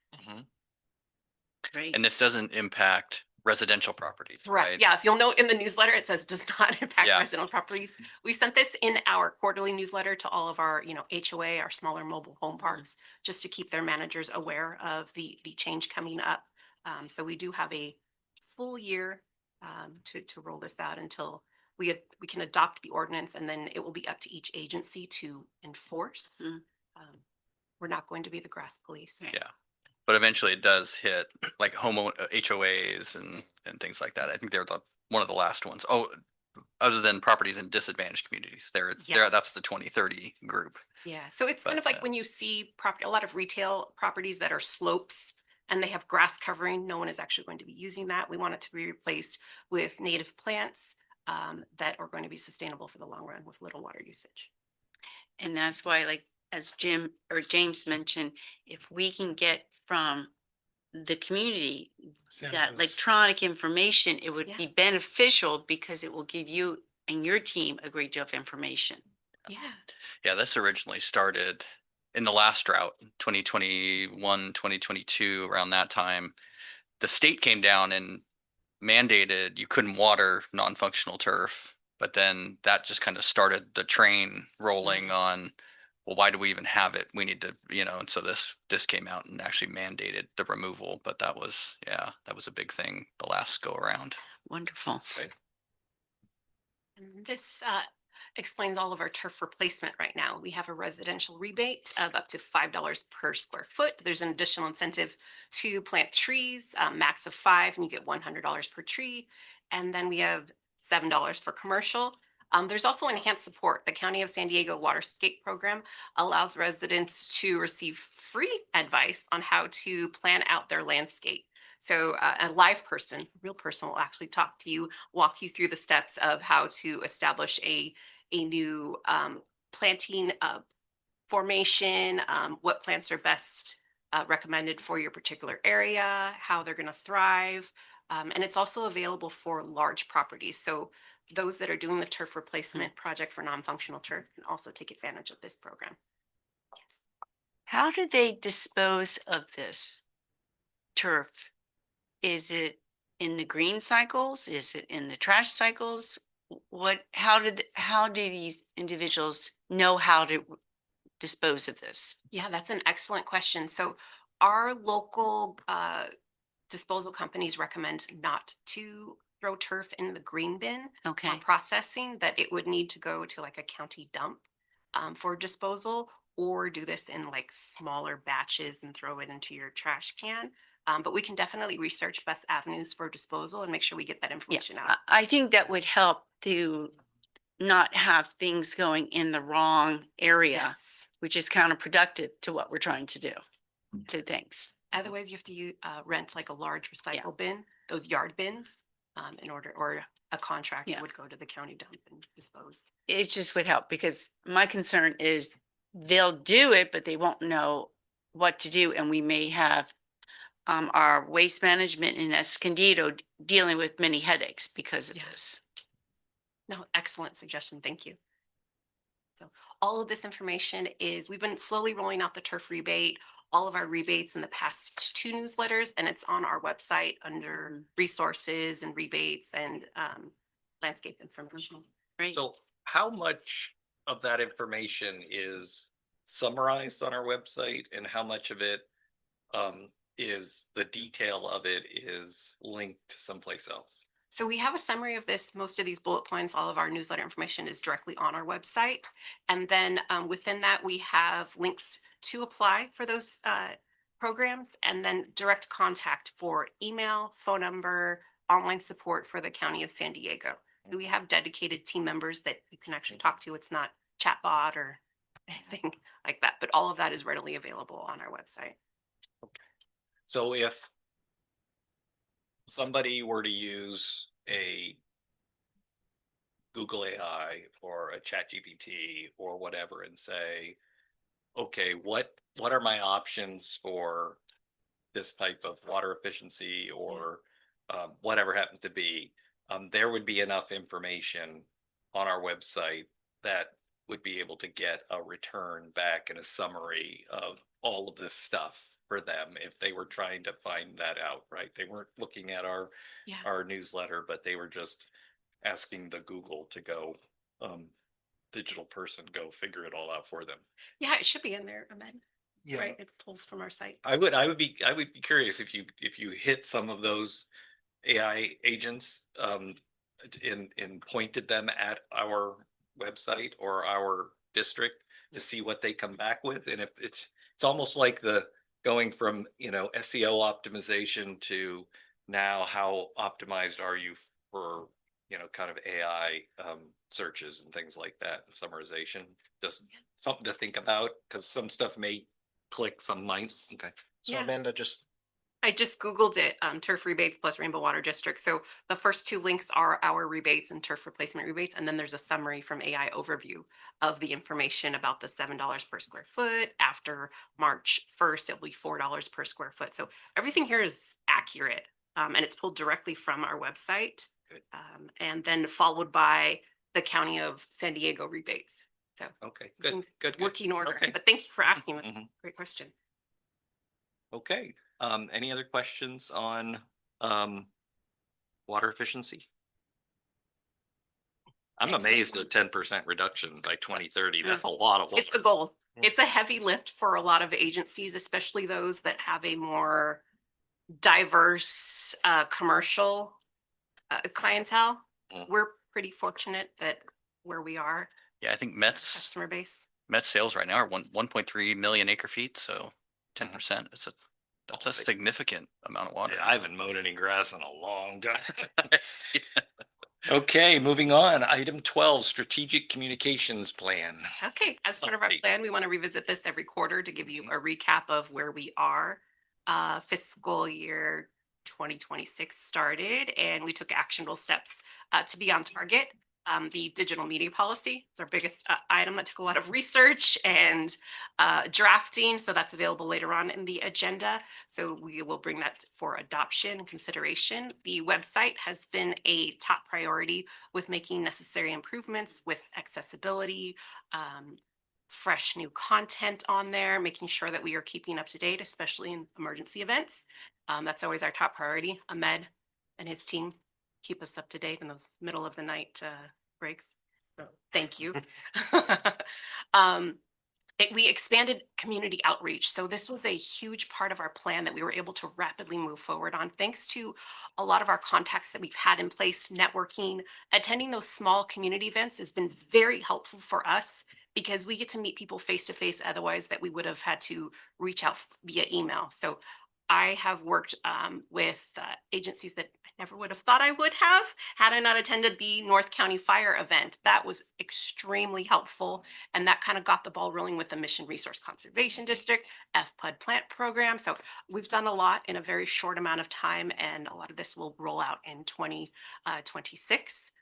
Great. And this doesn't impact residential properties, Correct. right? Yeah, if you'll note in the newsletter, it says does not impact Yeah. residential properties. We sent this in our quarterly newsletter to all of our, HOA, our smaller mobile home parks, just to keep their managers aware of the change coming up. So we do have a full year to roll this out until we can adopt the ordinance, and then it will be up to each agency to enforce. Mm. We're not going to be the grass police. Right. Yeah. But eventually it does hit like HOAs and things like that. I think they're one of the last ones. Oh, other than properties in disadvantaged communities, that's Yes. the 2030 group. Yeah, so it's kind But, of like when you see a lot of retail properties that are slopes and they have grass covering, no one is actually going to be using that. We want it to be replaced with native plants that are going to be sustainable for the long run with little water usage. And that's why, like, as Jim or James mentioned, if we can get from the community San that Jose. electronic information, it would Yeah. be beneficial because it will give you and your team a great deal of information. Yeah. Yeah, this originally started in the last drought, 2021, 2022, around that time. The state came down and mandated you couldn't water non-functional turf, but then that just kind of started the train rolling on, well, why do we even have it? We need to, and so this came out and actually mandated the removal, but that was a big thing the last go around. Wonderful. And this explains all of our turf replacement right now. We have a residential rebate of up to $5 per square foot. There's an additional incentive to plant trees, max of 5, and you get $100 per tree. And then we have $7 for commercial. There's also enhanced support. The County of San Diego Waterscape Program allows residents to receive free advice on how to plan out their landscape. So a live person, a real person will actually talk to you, walk you through the steps of how to establish a new planting formation, what plants are best recommended for your particular area, how they're going to thrive. And it's also available for large properties. So those that are doing the turf replacement project for non-functional turf can also take advantage of this program. Yes. How do they dispose of this turf? Is it in the green cycles? Is it in the trash cycles? How do these individuals know how to dispose of this? Yeah, that's an excellent question. So our local disposal companies recommend not to throw turf in the green bin Okay. for processing, that it would need to go to like a county dump for disposal, or do this in like smaller batches and throw it into your trash can. But we can definitely research best avenues for disposal and make sure we get that information out. I think that would help to not have things going in the wrong area, Yes. which is counterproductive to what we're trying to do. So thanks. Otherwise, you have to rent like a large recycle bin, those yard bins, in order, or a contractor Yeah. would go to the county dump and dispose. It just would help because my concern is they'll do it, but they won't know what to do. And we may have our waste management in Escondido dealing with many headaches because of Yeah. this. No, excellent suggestion. Thank you. So all of this information we've been slowly rolling out the turf rebate, all of our rebates in the past 2 newsletters, and it's on our website under resources and rebates and landscape information. Right? So how much of that information is summarized on our website and how much of it is the detail of it is linked to someplace else? So we have a summary of this. Most of these bullet points, all of our newsletter information is directly on our website. And then within that, we have links to apply for those programs, and then direct contact for email, phone number, online support for the County of San Diego. We have dedicated team members that you can actually talk to. It's not chatbot or anything like that, but all of that is readily available on our website. So if somebody were to use a Google AI or a ChatGPT or whatever and say, okay, what are my options for this type of water efficiency or whatever happens to be, there would be enough information on our website that would be able to get a return back and a summary of all of this stuff for them if they were trying to find that out, right? They weren't looking at Yeah. our newsletter, but they were just asking the Google to go, digital person, go figure it all out for them. Yeah, it should be in there, Ahmed. Yeah, Right, it's pulls from our site. I would be curious if you hit some of those AI agents, and pointed them at our website or our district to see what they come back with. And if it's almost like the going from, SEO optimization to now how optimized are you for, kind of AI, searches and things like that, and summarization, just something to think about, because some stuff may click, some might. Okay. So Yeah. Amanda, just I just Googled it, turf rebates plus Rainbow Water District. So the first two links are our rebates and turf replacement rebates. And then there's a summary from AI overview of the information about the $7 per square foot. After March 1st, it'll be $4 per square foot. So everything here is accurate. And it's pulled directly from our website. Good. And then followed by the County of San Diego rebates. So Okay, good, things good. working order. Okay. But thank you for asking. That's a Mhm. great question. Okay, any other questions on, water efficiency? I'm Excellent. amazed at 10% reduction by 2030. That's a lot of It's the water. goal. It's a heavy lift for a lot of agencies, especially those that have a more diverse commercial clientele. Mm. We're pretty fortunate that where we are, Yeah, I think Met's customer base. sales right now are 1.3 million acre feet, so 10%. That's a significant amount of water. Yeah, I haven't mowed any grass in a long time. Okay, moving on. Item 12, strategic communications plan. Okay, as part of our Update. plan, we want to revisit this every quarter to give you a recap of where we are. Fiscal year 2026 started and we took actionable steps to be on target. The digital media policy is our biggest item that took a lot of research and drafting. So that's available later on in the agenda. So we will bring that for adoption and consideration. The website has been a top priority with making necessary improvements with accessibility, fresh new content on there, making sure that we are keeping up to date, especially in emergency events. That's always our top priority. Ahmed and his team keep us up to date in those middle of the night breaks. So, thank you. We expanded community outreach. So this was a huge part of our plan that we were able to rapidly move forward on, thanks to a lot of our contacts that we've had in place, networking. Attending those small community events has been very helpful for us because we get to meet people face to face, otherwise that we would have had to reach out via email. So I have worked with agencies that I never would have thought I would have had I not attended the North County Fire event. That was extremely helpful. And that kind of got the ball rolling with the Mission Resource Conservation District, FPUD plant program. So we've done a lot in a very short amount of time, and a lot of this will roll out in 2026.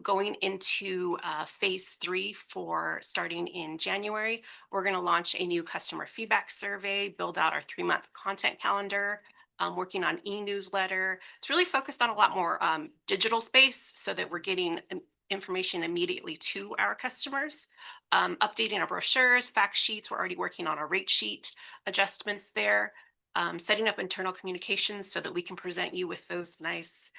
Going into phase 3 for starting in January, we're going to launch a new customer feedback survey, build out our 3-month content calendar, working on e-newsletter. It's really focused on a lot more digital space so that we're getting information immediately to our customers, updating our brochures, fact sheets. We're already working on our rate sheet adjustments there, setting up internal communications so that we can present you with those nice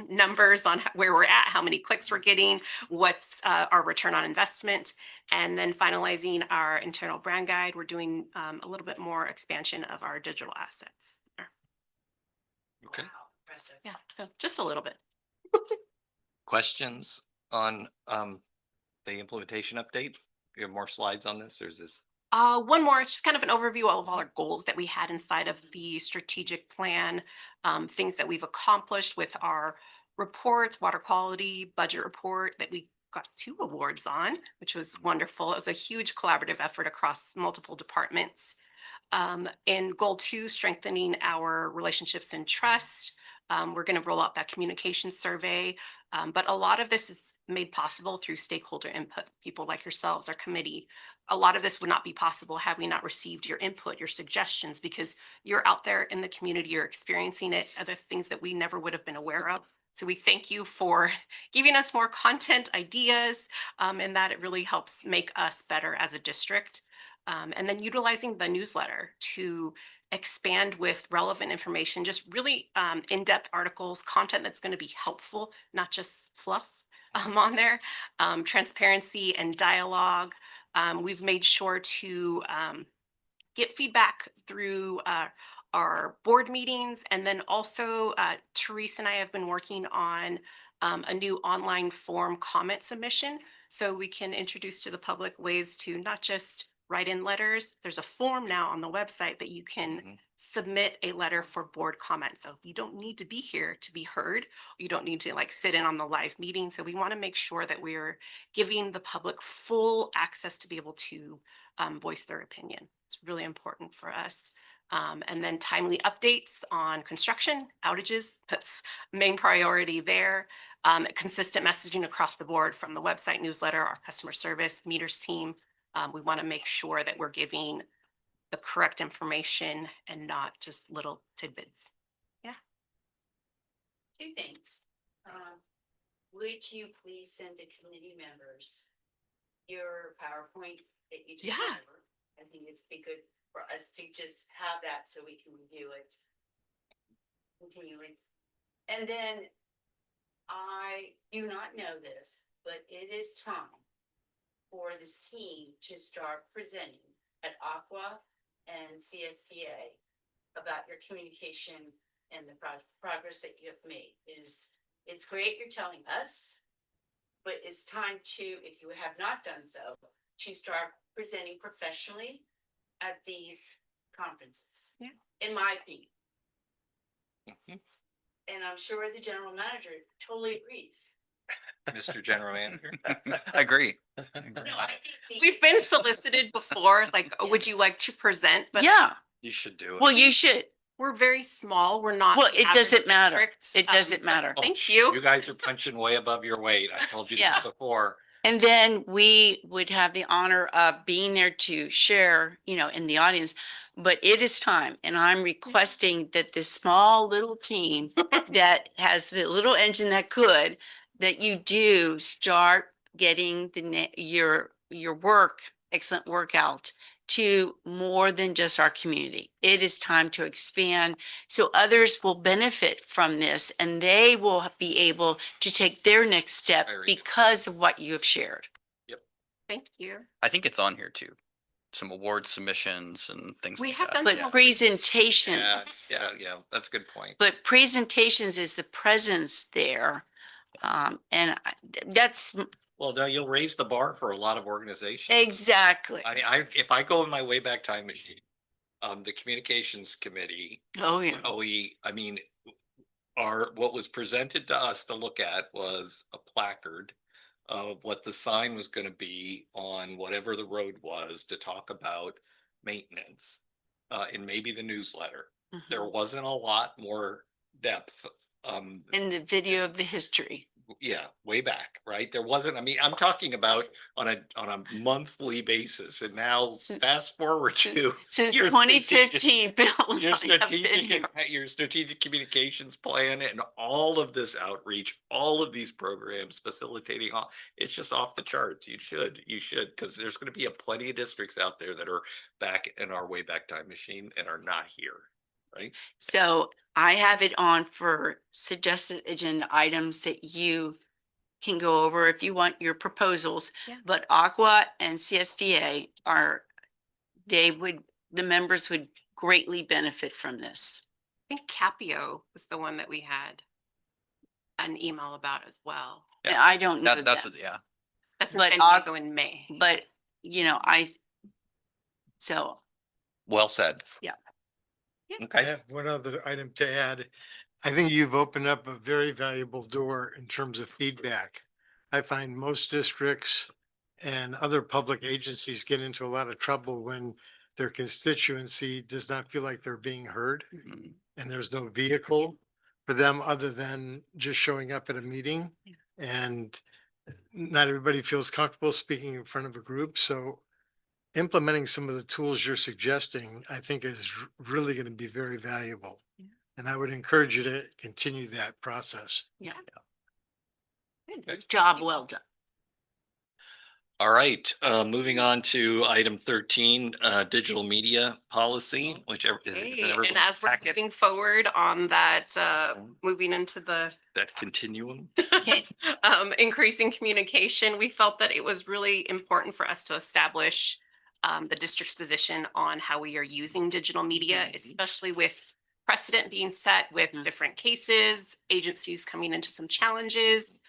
numbers on where we're at, how many clicks we're getting, what's our return on investment, and then finalizing our internal brand guide. We're doing a little bit more expansion of our digital assets. Okay. Yeah, so just a little bit. Questions on, the implementation update? You have more slides on this, or is this? One more, it's just kind of an overview of all our goals that we had inside of the strategic plan, things that we've accomplished with our reports, water quality budget report that we got 2 awards on, which was wonderful. It was a huge collaborative effort across multiple departments. And goal 2, strengthening our relationships and trust. We're going to roll out that communication survey. But a lot of this is made possible through stakeholder input, people like yourselves, our committee. A lot of this would not be possible had we not received your input, your suggestions, because you're out there in the community, you're experiencing it, other things that we never would have been aware of. So we thank you for giving us more content, ideas, and that it really helps make us better as a district. And then utilizing the newsletter to expand with relevant information, just really in-depth articles, content that's going to be helpful, not just fluff on there, transparency and dialogue. We've made sure to get feedback through our board meetings. And then also Teresa and I have been working on a new online form comment submission. So we can introduce to the public ways to not just write in letters. There's a form now on the website that you can submit a letter for board comment. So you don't need to be here to be heard. You don't need to like sit in on the live meeting. So we want to make sure that we're giving the public full access to be able to voice their opinion. It's really important for us. And then timely updates on construction outages. That's main priority there. Consistent messaging across the board from the website, newsletter, our customer service, meters team. We want to make sure that we're giving the correct information and not just little tidbits. Two things. Would you please send to committee members your PowerPoint that you just Yeah. went over? I think it's be good for us to just have that so we can review it continually. And then I do not know this, but it is time for this team to start presenting at Aqua and CSDA about your communication and the progress that you have made. It's great you're telling us, but it's time to, if you have not done so, to start presenting professionally at these conferences. Yeah. In my opinion. Mhm. And I'm sure the general manager totally agrees. Mr. General Manager. I agree. No, I think We've been solicited before, like, oh, would you like to present? But Yeah, You should do it. well, you should. we're very small. We're not. Well, the it average doesn't matter. district. It doesn't But matter. Oh, Thank You you. guys are punching way above your weight. I told you Yeah. this before. And then we would have the honor of being there to share, in the audience. But it is time, and I'm requesting that this small little team that has the little engine that you do start getting your excellent work out to more than just our community. It is time to expand so others will benefit from this and they will be able to take their next step Very good. because of what you have shared. Thank you. I think it's on here too. Some award submissions and things We like have that. done But some presentations, Yeah, that's a good point. but presentations is the presence there. That's Well, no, you'll raise the bar for a lot of organizations. exactly. If I go in my Wayback Time machine, the communications committee, Oh, yeah. what was presented to us to look at was a placard of what the sign was gonna be on whatever the road was to talk about maintenance. And maybe the newsletter. There Mhm. wasn't a lot more depth. In the video of the history. Yeah, way back, right? There wasn't, I'm talking about on a monthly basis, and now fast forward to Since your 2015, Bill. and your I have been strategic, here. your strategic communications plan and all of this outreach, all of these programs facilitating all, it's just off the charts. You should, because there's gonna be plenty of districts out there that are back in our Wayback Time machine and are not here, right? So I have it on for suggested agenda items that you can go over if you want your proposals. Yeah. But Aqua and CSDA the members would greatly benefit from this. I think Capio was the one that we had an email about as well. Yeah. And I don't know That's, that, yeah. That's in But San Diego in May. but so Well said. Yeah. I Okay, have one other item to add. I think you've opened up a very valuable door in terms of feedback. I find most districts and other public agencies get into a lot of trouble when their constituency does not feel like they're being heard Mhm. and there's no vehicle for them other than just showing up at a meeting. And not everybody feels comfortable speaking in front of a group, so implementing some of the tools you're suggesting, I think is really going to be very valuable. And I would encourage you to continue that process. Job well done. All right, moving on to item 13, digital media policy, whichever. is it in Hey, and everyone's as we're packet? moving forward on that, moving into the That continuum. increasing communication, we felt that it was really important for us to establish the district's position on how we are using digital media, especially with precedent being set with different cases, agencies coming into some challenges,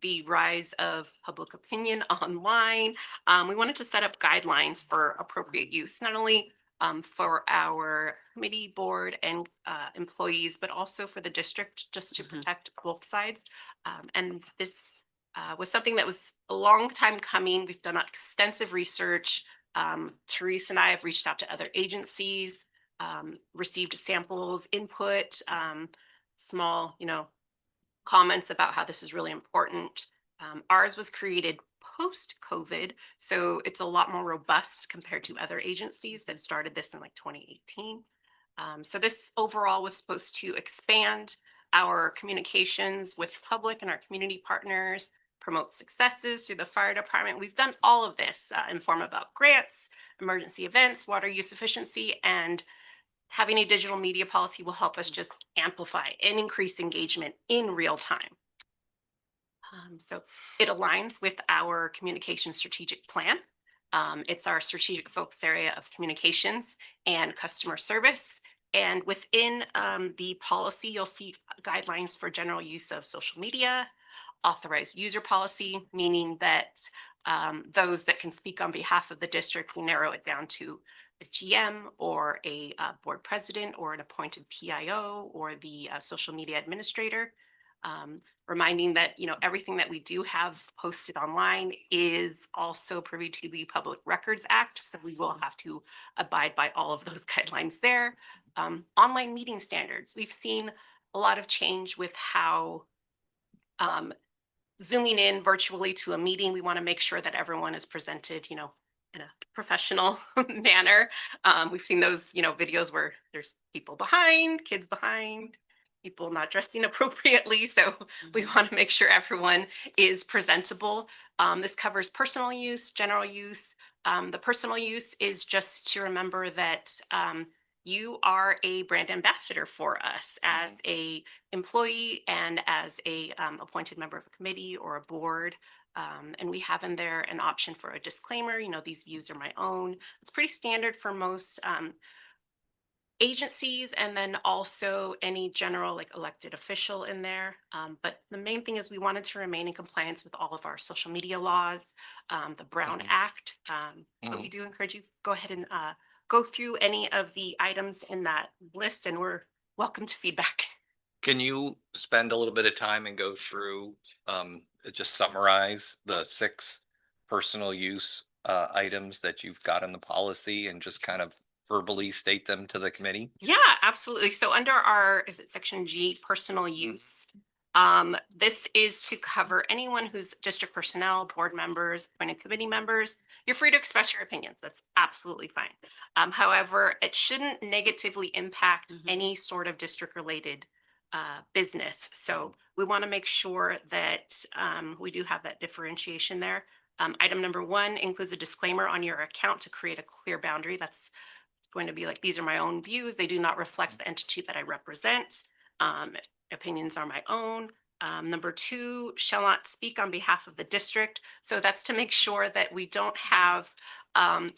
the rise of public opinion online. We wanted to set up guidelines for appropriate use, not only for our committee, board, and employees, but also for the district, just to protect both sides. And this was something that was a long time coming. We've done extensive research. Therese and I have reached out to other agencies, received samples, input, small, comments about how this is really important. Ours was created post-COVID, so it's a lot more robust compared to other agencies that started this in like 2018. So this overall was supposed to expand our communications with the public and our community partners, promote successes through the fire department. We've done all of this, inform about grants, emergency events, water use efficiency, and having a digital media policy will help us just amplify and increase engagement in real time. So it aligns with our communication strategic plan. It's our strategic focus area of communications and customer service. And within the policy, you'll see guidelines for general use of social media, authorized user policy, meaning that those that can speak on behalf of the district, we narrow it down to a GM or a board president or an appointed PIO or the social media administrator. Reminding that, everything that we do have posted online is also privy to the Public Records Act. So we will have to abide by all of those guidelines there. Online meeting standards. We've seen a lot of change with how zooming in virtually to a meeting, we want to make sure that everyone is presented, in a professional manner. We've seen those, videos where there's people behind, kids behind, people not dressing appropriately. So we want to make sure everyone is presentable. This covers personal use, general use. The personal use is just to remember that you are a brand ambassador for us as a employee and as a appointed member of a committee or a board. And we have in there an option for a disclaimer, these views are my own. It's pretty standard for most agencies, and then also any general elected official in there. But the main thing is we wanted to remain in compliance with all of our social media laws, the Brown Act. But we do encourage you, go ahead and go through any of the items in that list, and we're welcome to feedback. Can you spend a little bit of time and go through, just summarize the 6 personal use items that you've got in the policy and just kind of verbally state them to the committee? Yeah, absolutely. So under is it section G, personal use? This is to cover anyone who's district personnel, board members, appointed committee members. You're free to express your opinions. That's absolutely fine. However, it shouldn't negatively impact any sort of district related business. So we want to make sure that we do have that differentiation there. Item number 1 includes a disclaimer on your account to create a clear boundary. That's going to be like, these are my own views. They do not reflect the entity that I represent. Opinions are my own. Number 2, shall not speak on behalf of the district. So that's to make sure that we don't have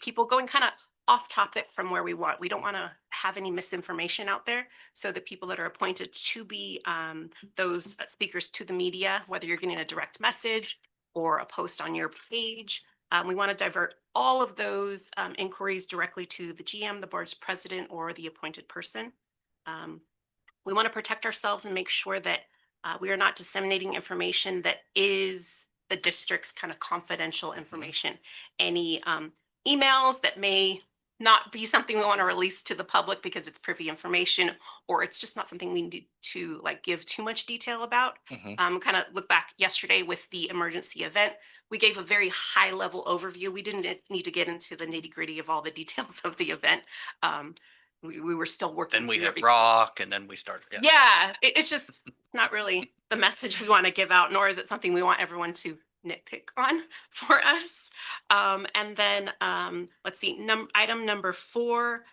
people going kind of off topic from where we want. We don't want to have any misinformation out there. So the people that are appointed to be those speakers to the media, whether you're getting a direct message or a post on your page, we want to divert all of those inquiries directly to the GM, the board's president, or the appointed person. We want to protect ourselves and make sure that we are not disseminating information that is the district's kind of confidential information. Any emails that may not be something we want to release to the public because it's privy information, or it's just not something we need to like give too much detail about. Mhm. Kind of look back yesterday with the emergency event. We gave a very high level overview. We didn't need to get into the nitty gritty of all the details of the event. We were still working. Then we through have everything. rock and then we start. Yeah, it's just not really the message we want to give out, nor is it something we want everyone to nitpick on for us. And then let's see, item number 4,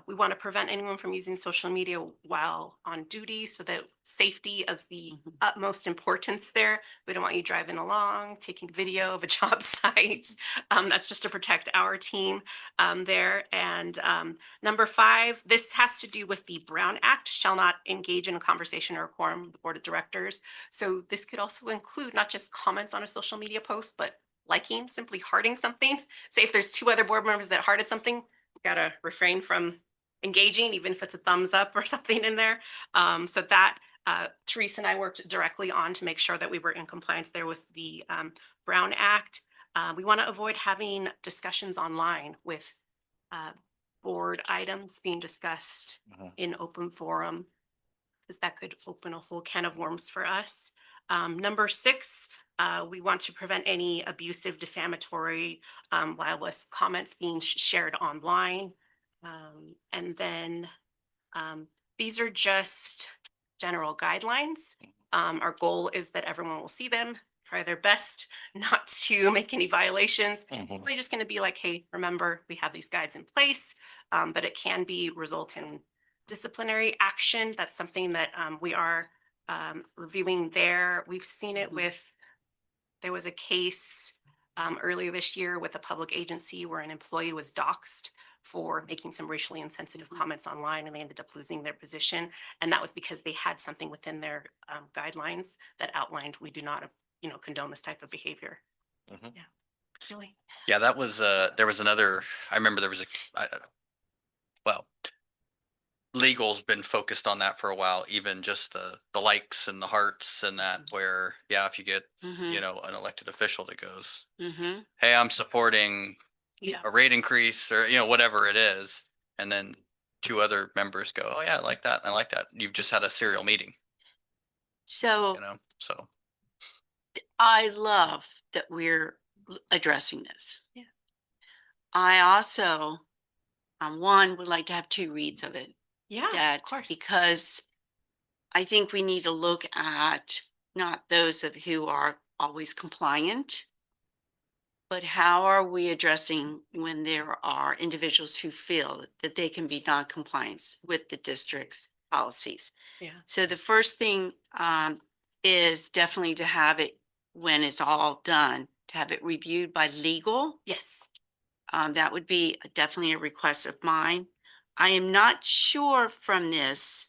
we want to prevent anyone from using social media while on duty, so that safety of the utmost importance there. We don't want you driving along, taking video of a job site. That's just to protect our team there. And number 5, this has to do with the Brown Act, shall not engage in a conversation or a quorum with the board of directors. So this could also include not just comments on a social media post, but liking, simply hearting something. Say if there's 2 other board members that hearted something, gotta refrain from engaging, even if it's a thumbs up or something in there. So that Teresa and I worked directly on to make sure that we were in compliance there with the Brown Act. We want to avoid having discussions online with board items being discussed Mhm. in open forum, because that could open a whole can of worms for us. Number 6, we want to prevent any abusive, defamatory, libelous comments being shared online. And then these are just general guidelines. Our goal is that everyone will see them, try their best not to make any violations. Mhm. We're just going to be like, hey, remember, we have these guides in place, but it can be result in disciplinary action. That's something that we are reviewing there. We've seen it with, there was a case earlier this year with a public agency where an employee was doxxed for making some racially insensitive comments online, and they ended up losing their position. And that was because they had something within their guidelines that outlined, we do not, condone this type of behavior. Mhm. Yeah, Julie. Yeah, that was, there was another, I remember there was well, legal's been focused on that for a while, even just the likes and the hearts and that where, yeah, if you get, Mhm, an elected official that goes, mhm. hey, I'm supporting Yeah. a rate increase or, whatever it is. And then 2 other members go, oh yeah, I like that. I like that. You've just had a serial meeting, So so. I love that we're addressing this. Yeah. I also, one, would like to have 2 reads of it. Yeah, That of course. because I think we need to look at not those of who are always compliant, but how are we addressing when there are individuals who feel that they can be non-compliant with the district's policies? Yeah. So the first thing is definitely to have it, when it's all done, to have it reviewed by legal. Yes. That would be definitely a request of mine. I am not sure from this,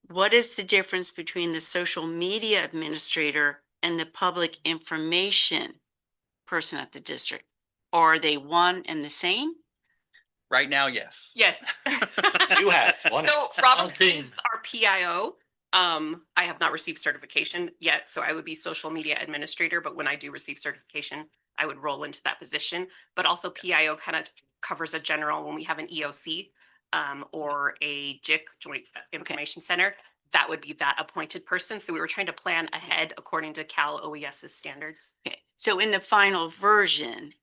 what is the difference between the social media administrator and the public information person at the district? Or are they one and the same? Right now, yes. Yes. 2 hats, one. So one Robert team. is our PIO. I have not received certification yet, so I would be social media administrator, but when I do receive certification, I would roll into that position. But also PIO kind of covers a general, when we have an EOC or a JIC, Joint Information Center, that would be that appointed person. So we were trying to plan ahead according to Cal OES's standards. Okay, so in the final version,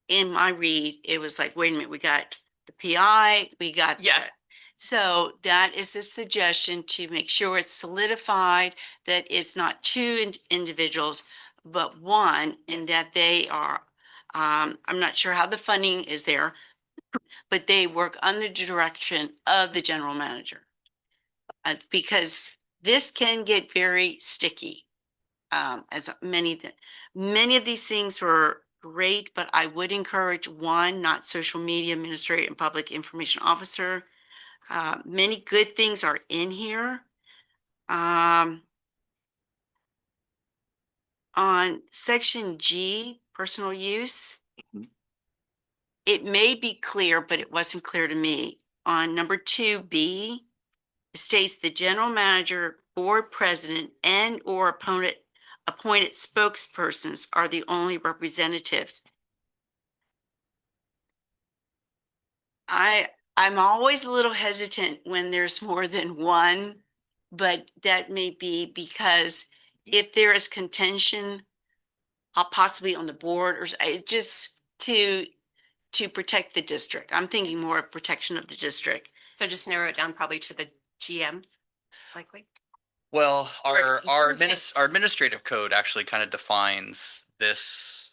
in my read, it was like, wait a minute, we got the PI, we got. Yeah. So that is a suggestion to make sure it's solidified, that it's not 2 individuals, but one, and that they are, I'm not sure how the funding is there, but they work under the direction of the general manager. Because this can get very sticky. As many of these things were great, but I would encourage one, not social media administrator and public information officer. Many good things are in here. On section G, personal use. It may be clear, but it wasn't clear to me. On number 2B, it states the general manager, board president, and or appointed spokespersons are the only representatives. I'm always a little hesitant when there's more than one but that may be because if there is contention, possibly on the board or just to protect the district. I'm thinking more of protection of the district. So just narrow it down probably to the GM likely. Well, Right. Okay. our administrative code actually kind of defines this,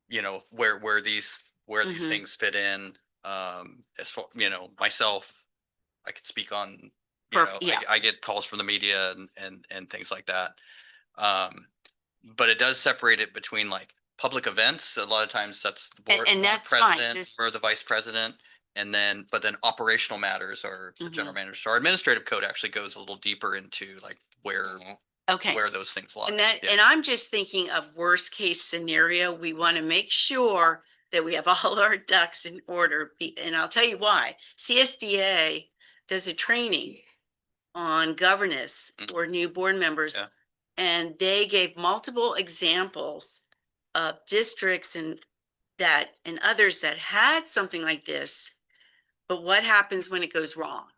you know, where these Mhm. things fit in. As for, you know, myself, I could speak on, you know, Yeah. I get calls from the media and things like that. But it does separate it between like public events. A lot of times that's the board, And board that's fine. president This- or the vice president. And then, but then operational matters are the general Mhm. manager. So our administrative code actually goes a little deeper into like Okay. where those things lie. And that, Yeah. and I'm just thinking of worst case scenario. We want to make sure that we have all our ducks in order. And I'll tell you why. CSDA does a training on governance for new board members. Yeah. And they gave multiple examples of districts and others that had something like this. But what happens when it goes wrong?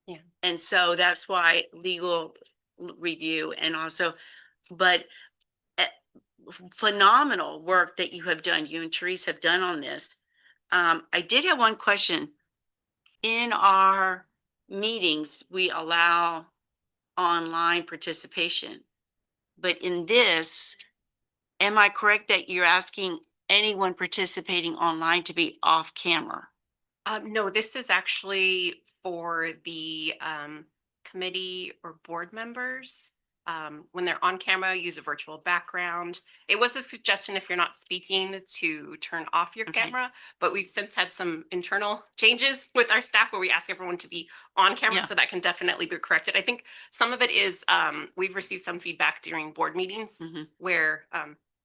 Yeah. And so that's why legal review and also, but phenomenal work that you have done, you and Therese have done on this. I did have one question. In our meetings, we allow online participation. But in this, am I correct that you're asking anyone participating online to be off camera? No, this is actually for the committee or board members. When they're on camera, use a virtual background. It was a suggestion if you're not speaking to turn off your Okay. camera, but we've since had some internal changes with our staff where we ask everyone to be on camera, Yeah. so that can definitely be corrected. I think some of it is we've received some feedback during board meetings Mhm. where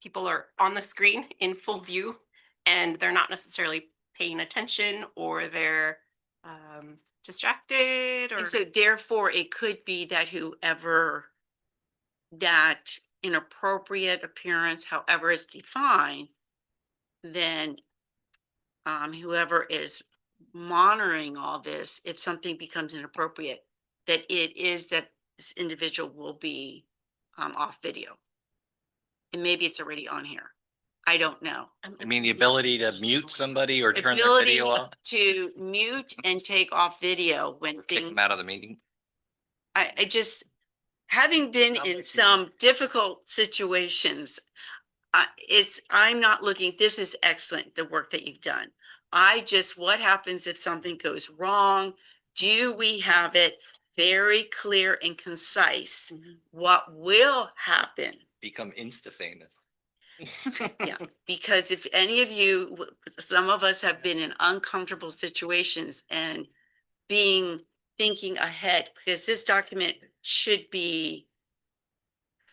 people are on the screen in full view and they're not necessarily paying attention or they're distracted or And so therefore, it could be that whoever that inappropriate appearance, however it's defined, then whoever is monitoring all this, if something becomes inappropriate, that it is that this individual will be off video. And maybe it's already on here. I don't know. I mean, the ability to mute somebody or turn their Ability video off, to mute and take off video when kick things, them out of the meeting. I just, having been in some difficult situations, I'm not looking, this is excellent, the work that you've done. What happens if something goes wrong? Do we have it very clear and concise? What will happen? Become insta famous. Yeah, because if any of you, some of us have been in uncomfortable situations and thinking ahead, because this document should be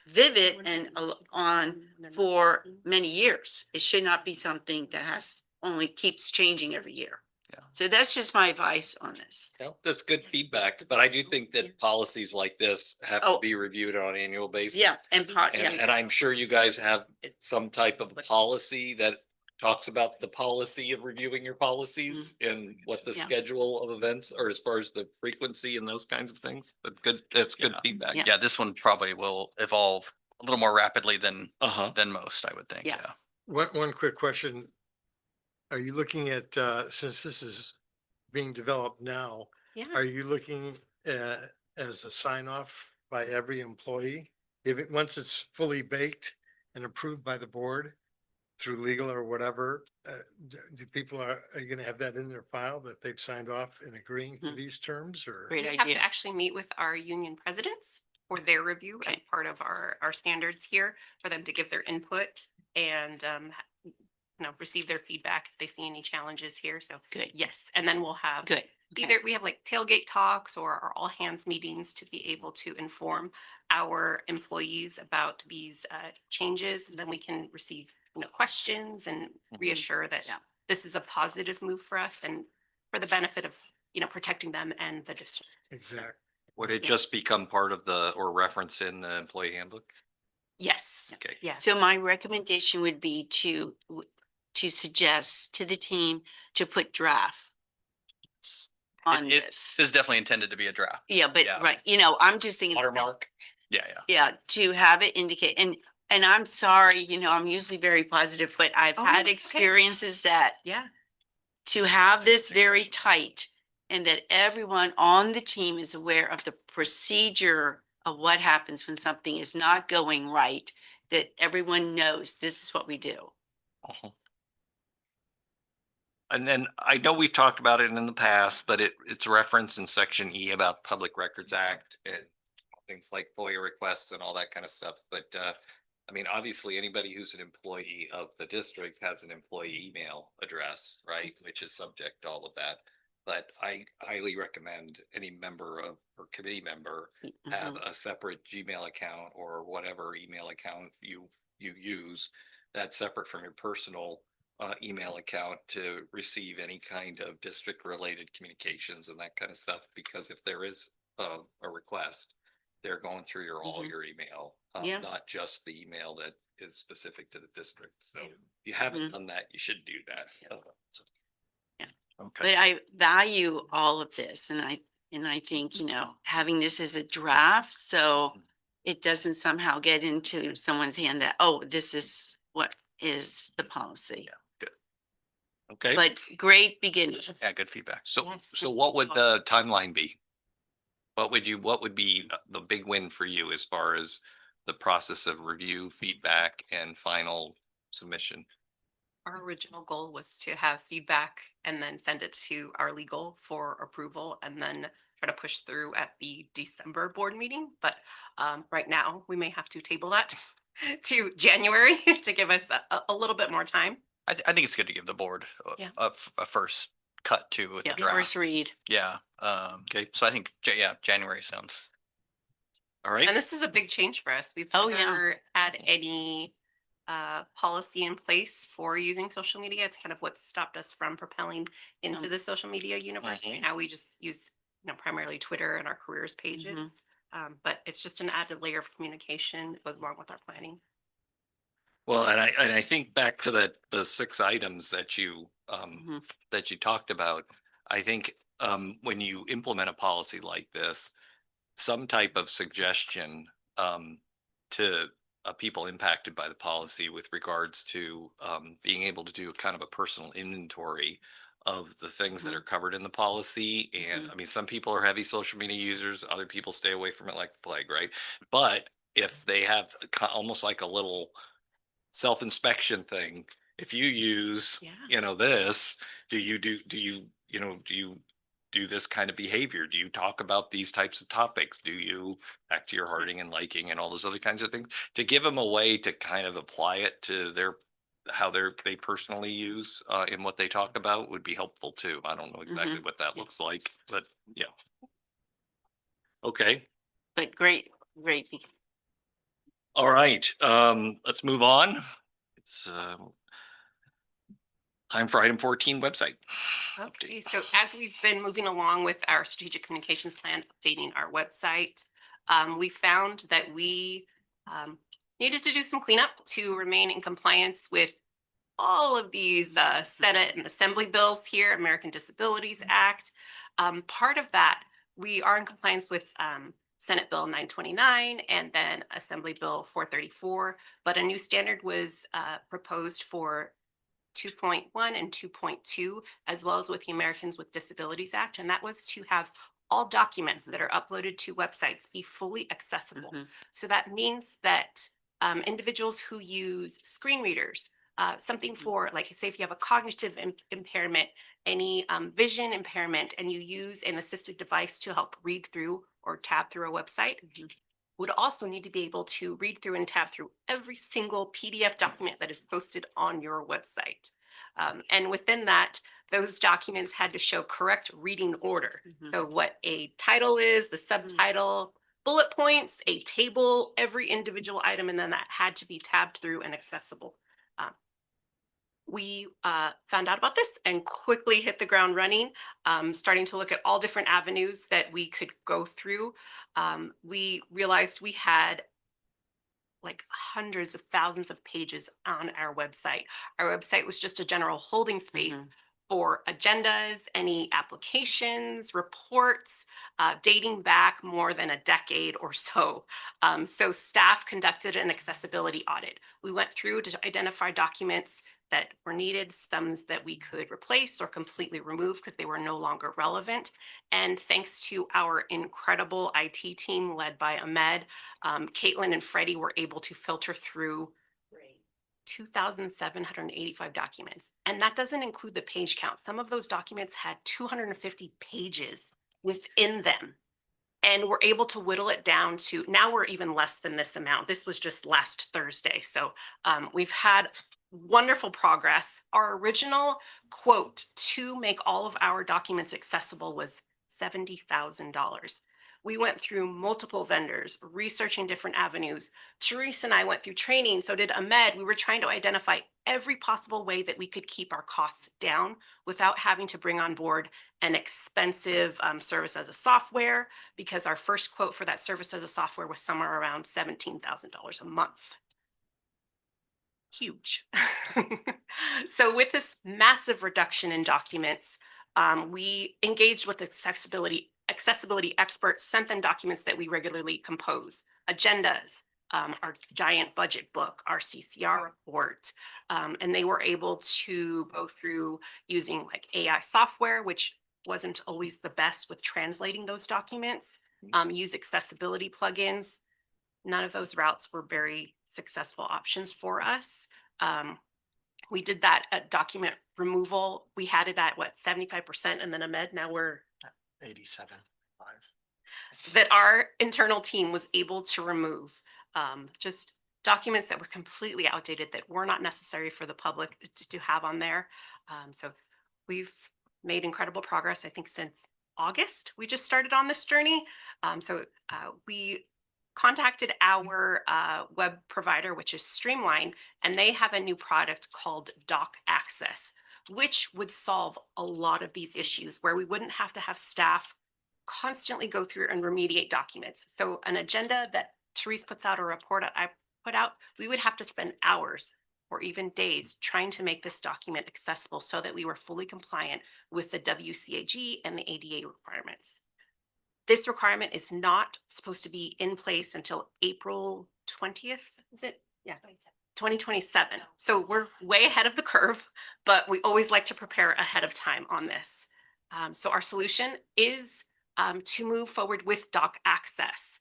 vivid and on for many years. It should not be something that only keeps changing every year. Yeah. So that's just my advice on this. No, that's good feedback, but I do think that policies like this have to Oh. be reviewed on an annual basis. Yeah, and And I'm sure you guys have some type of policy that talks about the policy of reviewing your policies and what the Yeah. schedule of events or as far as the frequency and those kinds of things. But good, that's good Yeah. feedback. Yeah. Yeah, this one probably will evolve a little more rapidly Uh-huh. than most, I would think. Yeah. Yeah. One quick question. Are you looking at, since this is being developed now, yeah. are you looking as a sign off by every employee? Once it's fully baked and approved by the board through legal or whatever, do people are you gonna have that in their file that they've signed off in agreeing to Hmm. these terms or? Great We have idea. to actually meet with our union presidents for their review as Okay. part of our standards here, for them to give their input and receive their feedback if they see any challenges here. So Good, yes, and then we'll have good. Okay. either we have like tailgate talks or our all hands meetings to be able to inform our employees about these changes. And then we can receive questions and reassure that Yeah. this is a positive move for us and for the benefit of protecting them and the district. Exactly. Would it just become part of or reference in the employee handbook? Yes. Okay. Yeah. So my recommendation would be to suggest to the team to put draft. on It this. is definitely intended to be a draft. Yeah, but yeah. right, you know, I'm just thinking. Watermark. Yeah, Yeah, to have it indicate, and I'm sorry, you know, I'm usually very positive, but I've Oh, had it's okay. experiences that Yeah. to have this very tight and that everyone on the team is aware of the procedure of what happens when something is not going right, that everyone knows this is what we do. Uh-huh. And then I know we've talked about it in the past, but it's referenced in section E about Public Records Act and things like FOIA requests and all that kind of stuff. But I mean, obviously, anybody who's an employee of the district has an employee email address, right? Which is subject to all of that. But I highly recommend any member of or committee member have Mhm. a separate Gmail account or whatever email account you use that's separate from your personal email account to receive any kind of district related communications and that kind of stuff. Because if there is a request, they're going through all Mhm. your email, Yeah. not just the email that is specific to the district. So if you haven't Mhm. done that, you should do that. So- Yeah. Okay. But I value all of this and I think, you know, having this as a draft, so it doesn't somehow get into someone's hand that, oh, this is what is the policy. Okay. But great beginnings. Yeah, good feedback. So, Yes. so what would the timeline be? What would be the big win for you as far as the process of review, feedback and final submission? Our original goal was to have feedback and then send it to our legal for approval and then try to push through at the December board meeting. But right now, we may have to table that to January to give us a little bit more time. I think it's good to give the board Yeah. a first cut too with Yeah, the draft. first read. Yeah. Okay. So I think, January sounds. All right. And this is a big change for us. We've Oh, yeah. never had any policy in place for using social media. It's kind of what stopped us from propelling into the social media universe. Mhm. Right now we just use, you know, primarily Twitter and our careers pages. But it's just an added layer of communication that goes along with our planning. Well, and I think back to the 6 items that you Mhm. talked about. I think when you implement a policy like this, some type of suggestion to people impacted by the policy with regards to being able to do kind of a personal inventory of the things that Mhm. are covered in the policy. And Mhm. I mean, some people are heavy social media users, other people stay away from it like the plague, right? But if they have almost like a little self-inspection thing, if you use Yeah. this, do you do this kind of behavior? Do you talk about these types of topics? Do you back to your hearting and liking and all those other kinds of things, to give them a way to kind of apply it to how they personally use in what they talk about would be helpful too. I don't know exactly what that Yeah. looks like, but yeah. Okay. But great. All right. Let's move on. It's time for item 14, website. Okay, so as we've been moving along with our strategic communications plan, updating our website, we found that we needed to do some cleanup to remain in compliance with all of these Senate and Assembly bills here, American Disabilities Act. Part of that, we are in compliance with Senate Bill 929 and then Assembly Bill 434, but a new standard was proposed for 2.1 and 2.2, as well as with the Americans with Disabilities Act. And that was to have all documents that are uploaded to websites be fully accessible. Mhm. So that means that individuals who use screen readers, something for, like, say, if you have a cognitive impairment, any vision impairment, and you use an assistive device to help read through or tab through a website, would also need to be able to read through and tab through every single PDF document that is posted on your website. And within that, those documents had to show correct reading order. Mhm. So what a title is, the subtitle, bullet points, a table, every individual item, and then that had to be tabbed through and accessible. We found out about this and quickly hit the ground running, starting to look at all different avenues that we could go through. We realized we had like hundreds of thousands of pages on our website. Our website was just a general holding space, Mhm. for agendas, any applications, reports, dating back more than a decade or so. So staff conducted an accessibility audit. We went through to identify documents that were needed, some that we could replace or completely remove because they were no longer relevant. And thanks to our incredible IT team led by Ahmed, Caitlin and Freddie were able to filter through 2,785 documents. And that doesn't include the page count. Some of those documents had 250 pages within them. And we're able to whittle it down to, now we're even less than this amount. This was just last Thursday. So we've had wonderful progress. Our original quote to make all of our documents accessible was $70,000. We went through multiple vendors, researching different avenues. Teresa and I went through training, so did Ahmed. We were trying to identify every possible way that we could keep our costs down without having to bring on board an expensive service as a software, because our first quote for that service as a software was somewhere around $17,000 a month. Huge. So with this massive reduction in documents, we engaged with accessibility experts, sent them documents that we regularly compose, agendas, our giant budget book, our CCR report, and they were able to go through using like AI software, which wasn't always the best with translating those documents, use accessibility plugins. None of those routes were very successful options for us. We did that at document removal. We had it at what, 75%, and then Ahmed, now we're 87.5. that our internal team was able to remove just documents that were completely outdated, that were not necessary for the public to have on there. So we've made incredible progress, I think, since August. We just started on this journey. We contacted our web provider, which is Streamline, and they have a new product called Doc Access, which would solve a lot of these issues where we wouldn't have to have staff constantly go through and remediate documents. So an agenda that Therese puts out, or a report that I put out, we would have to spend hours or even days trying to make this document accessible so that we were fully compliant with the WCAG and the ADA requirements. This requirement is not supposed to be in place until April 20th, is it? Yeah. 2027. So we're way ahead of the curve, but we always like to prepare ahead of time on this. So our solution is to move forward with Doc Access.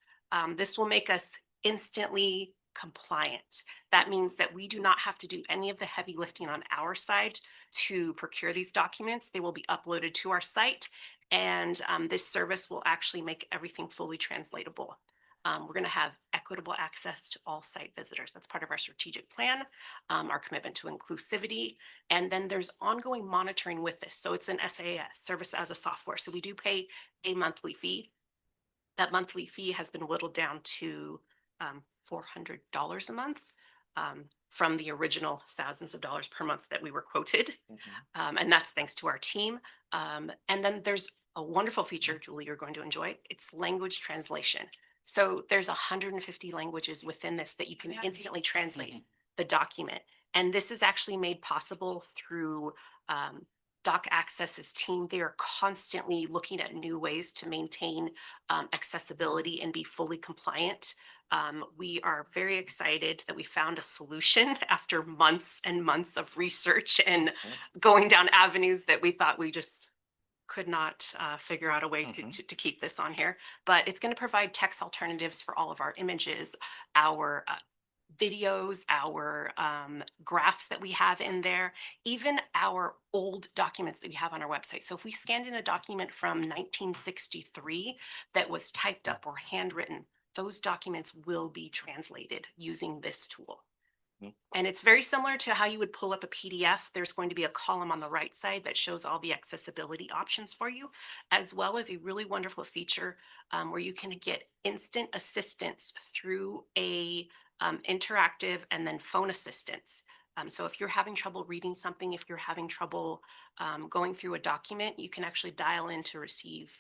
This will make us instantly compliant. That means that we do not have to do any of the heavy lifting on our side to procure these documents. They will be uploaded to our site, and this service will actually make everything fully translatable. We're going to have equitable access to all site visitors. That's part of our strategic plan, our commitment to inclusivity. And then there's ongoing monitoring with this. So it's an SAS, service as a software. So we do pay a monthly fee. That monthly fee has been whittled down to $400 a month from the original thousands of dollars per month that we were quoted. And that's thanks to our team. And then there's a wonderful feature, Julie, you're going to enjoy. It's language translation. So there's 150 languages within this that you can instantly translate the document. And this is actually made possible through Doc Access's team. They are constantly looking at new ways to maintain accessibility and be fully compliant. We are very excited that we found a solution after months and months of research and going down avenues that we thought we just could not figure out a way to keep this on here. But it's going to provide text alternatives for all of our images, our videos, our graphs that we have in there, even our old documents that we have on our website. So if we scanned in a document from 1963 that was typed up or handwritten, those documents will be translated using this tool. And it's very similar to how you would pull up a PDF. There's going to be a column on the right side that shows all the accessibility options for you, as well as a really wonderful feature where you can get instant assistance through a interactive and then phone assistance. So if you're having trouble reading something, if you're having trouble going through a document, you can actually dial in to receive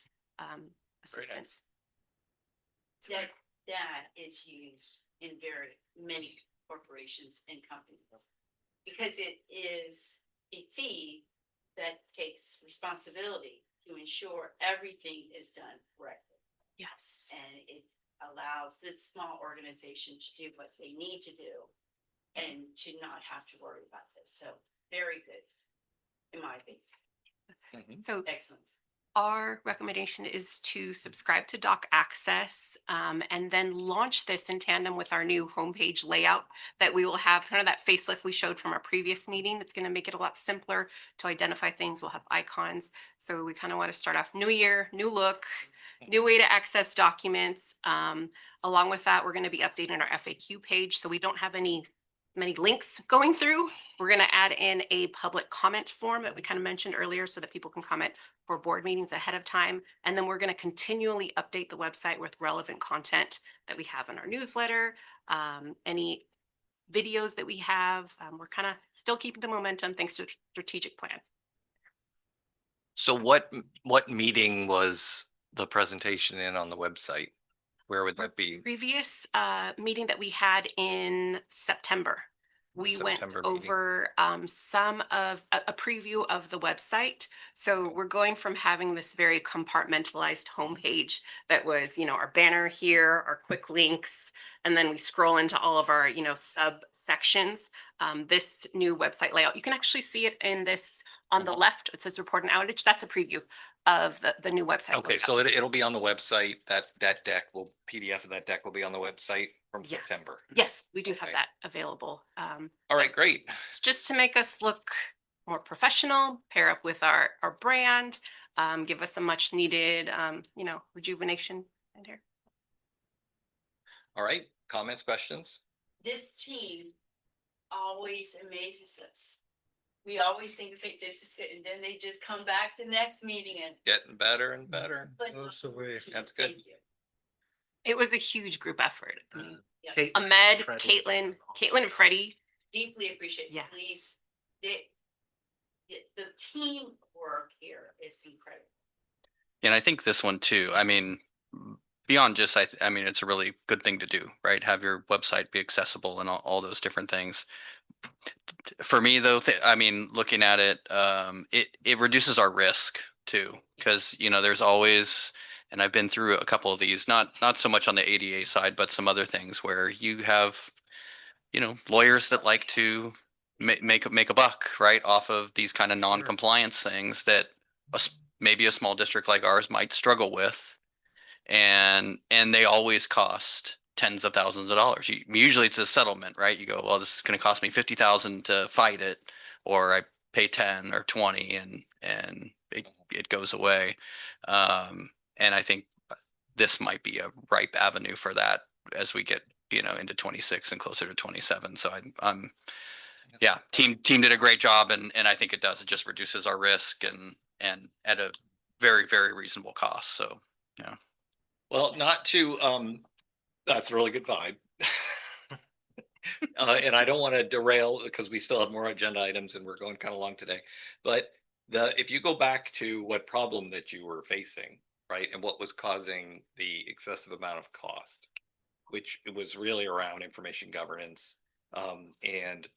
assistance. That is used in very many corporations and companies because it is a fee that takes responsibility to ensure everything is done correctly. Yes. And it allows this small organization to do what they need to do and to not have to worry about this. So very good, in my opinion. So Excellent. our recommendation is to subscribe to Doc Access and then launch this in tandem with our new homepage layout that we will have, kind of that facelift we showed from our previous meeting. It's going to make it a lot simpler to identify things. We'll have icons. So we kind of want to start off new year, new look, new way to access documents. Along with that, we're going to be updating our FAQ page so we don't have many links going through. We're going to add in a public comment form that we kind of mentioned earlier so that people can comment for board meetings ahead of time. And then we're going to continually update the website with relevant content that we have in our newsletter, any videos that we have. We're kind of still keeping the momentum thanks to a strategic plan. So what meeting was the presentation in on the website? Where would that be? Previous meeting that we had in September, we went September meeting. over some of a preview of the website. So we're going from having this very compartmentalized homepage that was, our banner here, our quick links, and then we scroll into all of our, subsections. This new website layout, you can actually see it in this on the left. It says report an outage. That's a preview of the new website. Okay, so it'll be on the website. That deck will, PDF of that deck will be on the website from Yeah. September. Yes, we do have Okay. that available. All right, great. It's just to make us look more professional, pair up with our brand, give us a much needed, rejuvenation in here. All right, comments, questions? This team always amazes us. We always think, okay, this is good, and then they just come back to next meeting and. Getting better and better. But That's the way. That's good. Thank you. It was a huge group effort. Yeah. Ahmed, Freddie. Caitlin and Freddie. Deeply appreciate it. Yeah. Please, the teamwork here is incredible. And I think this one too, I mean, beyond just, I mean, it's a really good thing to do, right? Have your website be accessible and all those different things. For me though, I mean, looking at it, it reduces our risk too, because, there's always, and I've been through a couple of these, not so much on the ADA side, but some other things where you have, lawyers that like to make a buck, right, off of these kind of non-compliance things that maybe a small district like ours might struggle with. And they always cost tens of thousands of dollars. Usually it's a settlement, right? You go, well, this is going to cost me 50,000 to fight it, or I pay 10 or 20 and it goes away. And I think this might be a ripe avenue for that as we get, into 26 and closer to 27. So I'm yeah, team did a great job, and I think it does. It just reduces our risk and at a very, very reasonable cost. So, yeah. Well, not to, that's a really good vibe. And I don't want to derail because we still have more agenda items and we're going kind of long today. But if you go back to what problem that you were facing, right, and what was causing the excessive amount of cost, which it was really around information governance, and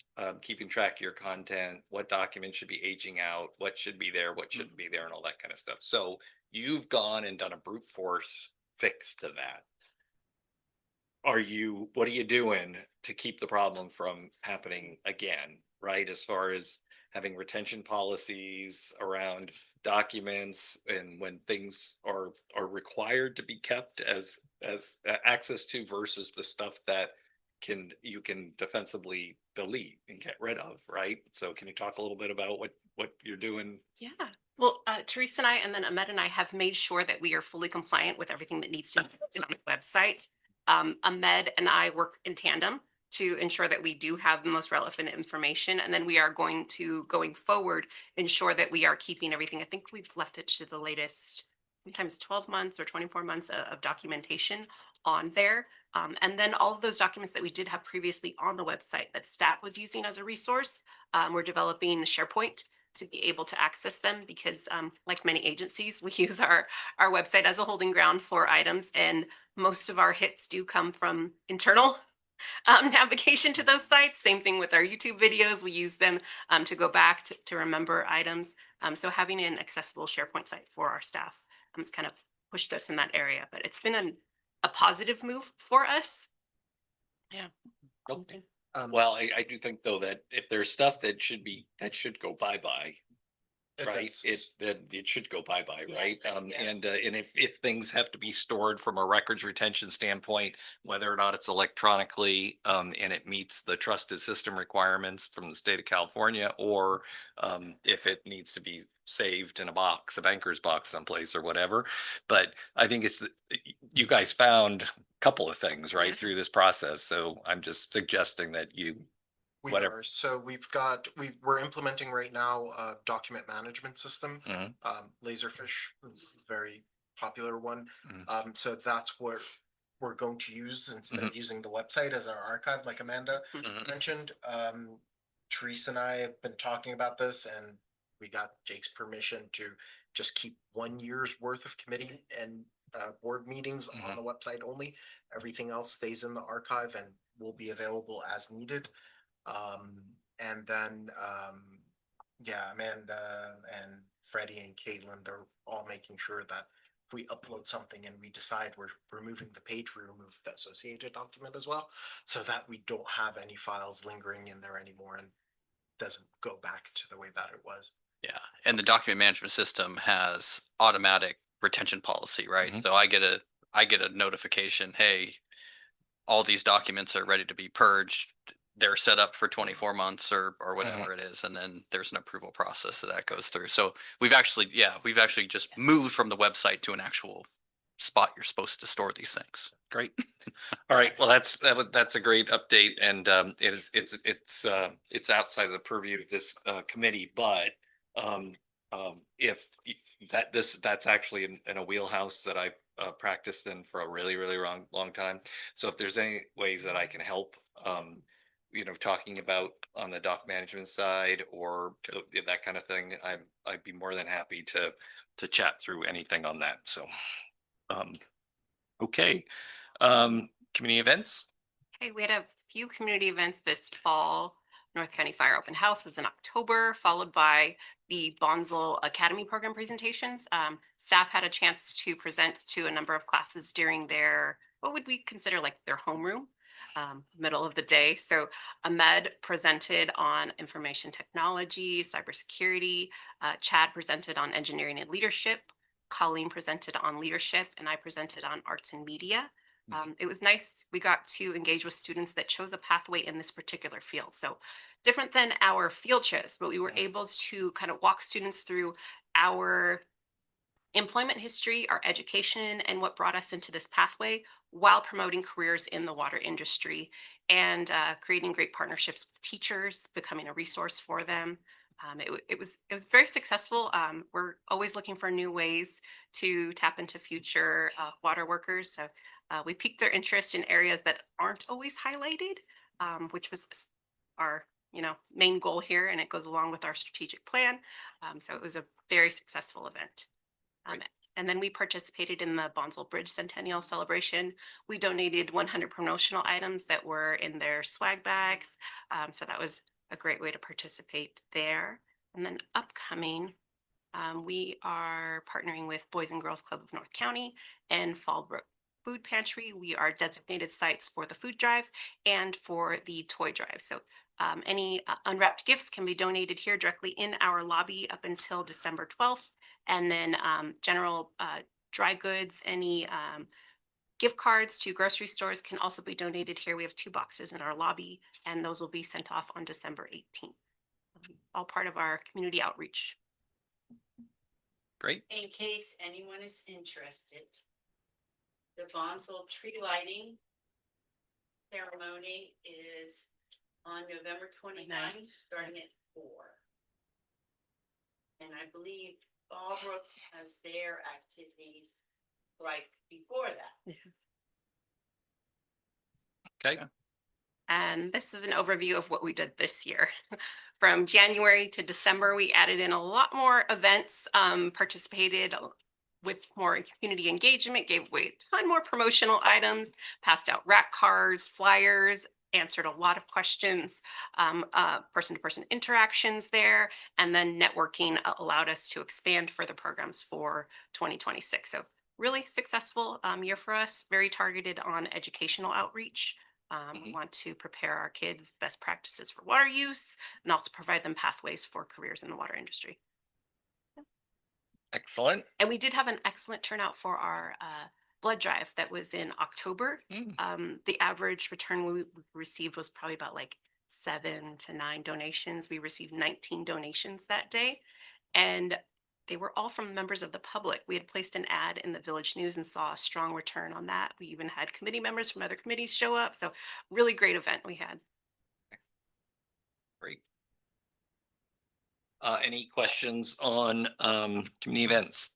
keeping track of your content, what documents should be aging out, what should be there, what shouldn't be there, and all that kind of stuff. So you've gone and done a brute force fix to that. What are you doing to keep the problem from happening again, right? As far as having retention policies around documents and when things are required to be kept as access to versus the stuff that you can defensively delete and get rid of, right? So can you talk a little bit about what you're doing? Yeah. Well, Teresa and I, and then Ahmed and I have made sure that we are fully compliant with everything that needs to be posted on the website. Ahmed and I work in tandem to ensure that we do have the most relevant information. And then we are going forward, ensure that we are keeping everything. I think we've left it to the latest, sometimes 12 months or 24 months of documentation on there. And then all of those documents that we did have previously on the website that staff was using as a resource, we're developing SharePoint to be able to access them because like many agencies, we use our website as a holding ground for items, and most of our hits do come from internal navigation to those sites. Same thing with our YouTube videos. We use them to go back to remember items. So having an accessible SharePoint site for our staff, it's kind of pushed us in that area, but it's been a positive move for us. Yeah. Okay. Well, I do think though that if there's stuff that should go bye-bye, right? It should go bye-bye, Yeah, right? yeah. And if things have to be stored from a records retention standpoint, whether or not it's electronically, and it meets the trusted system requirements from the state of California, or if it needs to be saved in a box, a banker's box someplace or whatever. But I think you guys found a couple of things right Yeah. through this process. So I'm just suggesting that We whatever. are, so we're implementing right now a document management system. Mhm. Laserfish, very popular one. Mhm. So that's what we're going to use instead of using the website as our archive, like Amanda Mhm. mentioned. Teresa and I have been talking about this, and we got Jake's permission to just keep 1 year's worth of committee and board meetings on the website only. Everything else stays in the archive and will be available as needed. And then, yeah, Amanda and Freddie and Caitlin, they're all making sure that if we upload something and we decide we're removing the page, we remove the associated document as well, so that we don't have any files lingering in there anymore and doesn't go back to the way that it was. Yeah, and the document management system has automatic retention policy, right? Mhm. So I get a notification, hey, all these documents are ready to be purged. They're set up for 24 months or whatever it is, and then there's an approval process that goes through. So we've actually just moved from the website to an actual spot you're supposed to store these things. Great. All right. Well, that's a great update, and it's outside of the purview of this committee, but um, if that's actually in a wheelhouse that I've practiced in for a really long time. So if there's any ways that I can help, talking about on the doc management side or that kind of thing, I'd be more than happy to chat through anything on that. So, um, okay. Community events. Okay, we had a few community events this fall. North County Fire Open House was in October, followed by the Bonsall Academy program presentations. Staff had a chance to present to a number of classes during their, what would we consider like their homeroom, middle of the day. So Ahmed presented on information technology, cybersecurity. Chad presented on engineering and leadership. Colleen presented on leadership, and I presented on arts and media. It was nice. We got to engage with students that chose a pathway in this particular field. So different than our field shows, but we were able to kind of walk students through our employment history, our education, and what brought us into this pathway while promoting careers in the water industry and creating great partnerships with teachers, becoming a resource for them. It was very successful. We're always looking for new ways to tap into future water workers. So we piqued their interest in areas that aren't always highlighted, which was our main goal here, and it goes along with our strategic plan. So it was a very successful event. And then we participated in the Bonsall Bridge Centennial Celebration. We donated 100 promotional items that were in their swag bags. So that was a great way to participate there. And then upcoming, we are partnering with Boys and Girls Club of North County and Fallbrook Food Pantry. We are designated sites for the food drive and for the toy drive. So any unwrapped gifts can be donated here directly in our lobby up until December 12th. And then general dry goods, any gift cards to grocery stores can also be donated here. We have 2 boxes in our lobby, and those will be sent off on December 18th. All part of our community outreach. Great. In case anyone is interested, the Bonsall tree lighting ceremony is on November 29th, starting at 4. And I believe Fallbrook has their activities right before that. Okay. And this is an overview of what we did this year. From January to December, we added in a lot more events, participated with more community engagement, gave away a ton more promotional items, passed out rack cards, flyers, answered a lot of questions, person-to-person interactions there, and then networking allowed us to expand further programs for 2026. So really successful year for us, very targeted on educational outreach. We want to prepare our kids best practices for water use and also provide them pathways for careers in the water industry. Excellent. And we did have an excellent turnout for our blood drive that was in October. The average return we received was probably about like 7 to 9 donations. We received 19 donations that day, and they were all from members of the public. We had placed an ad in the Village News and saw a strong return on that. We even had committee members from other committees show up. So really great event we had. Great. Any questions on community events?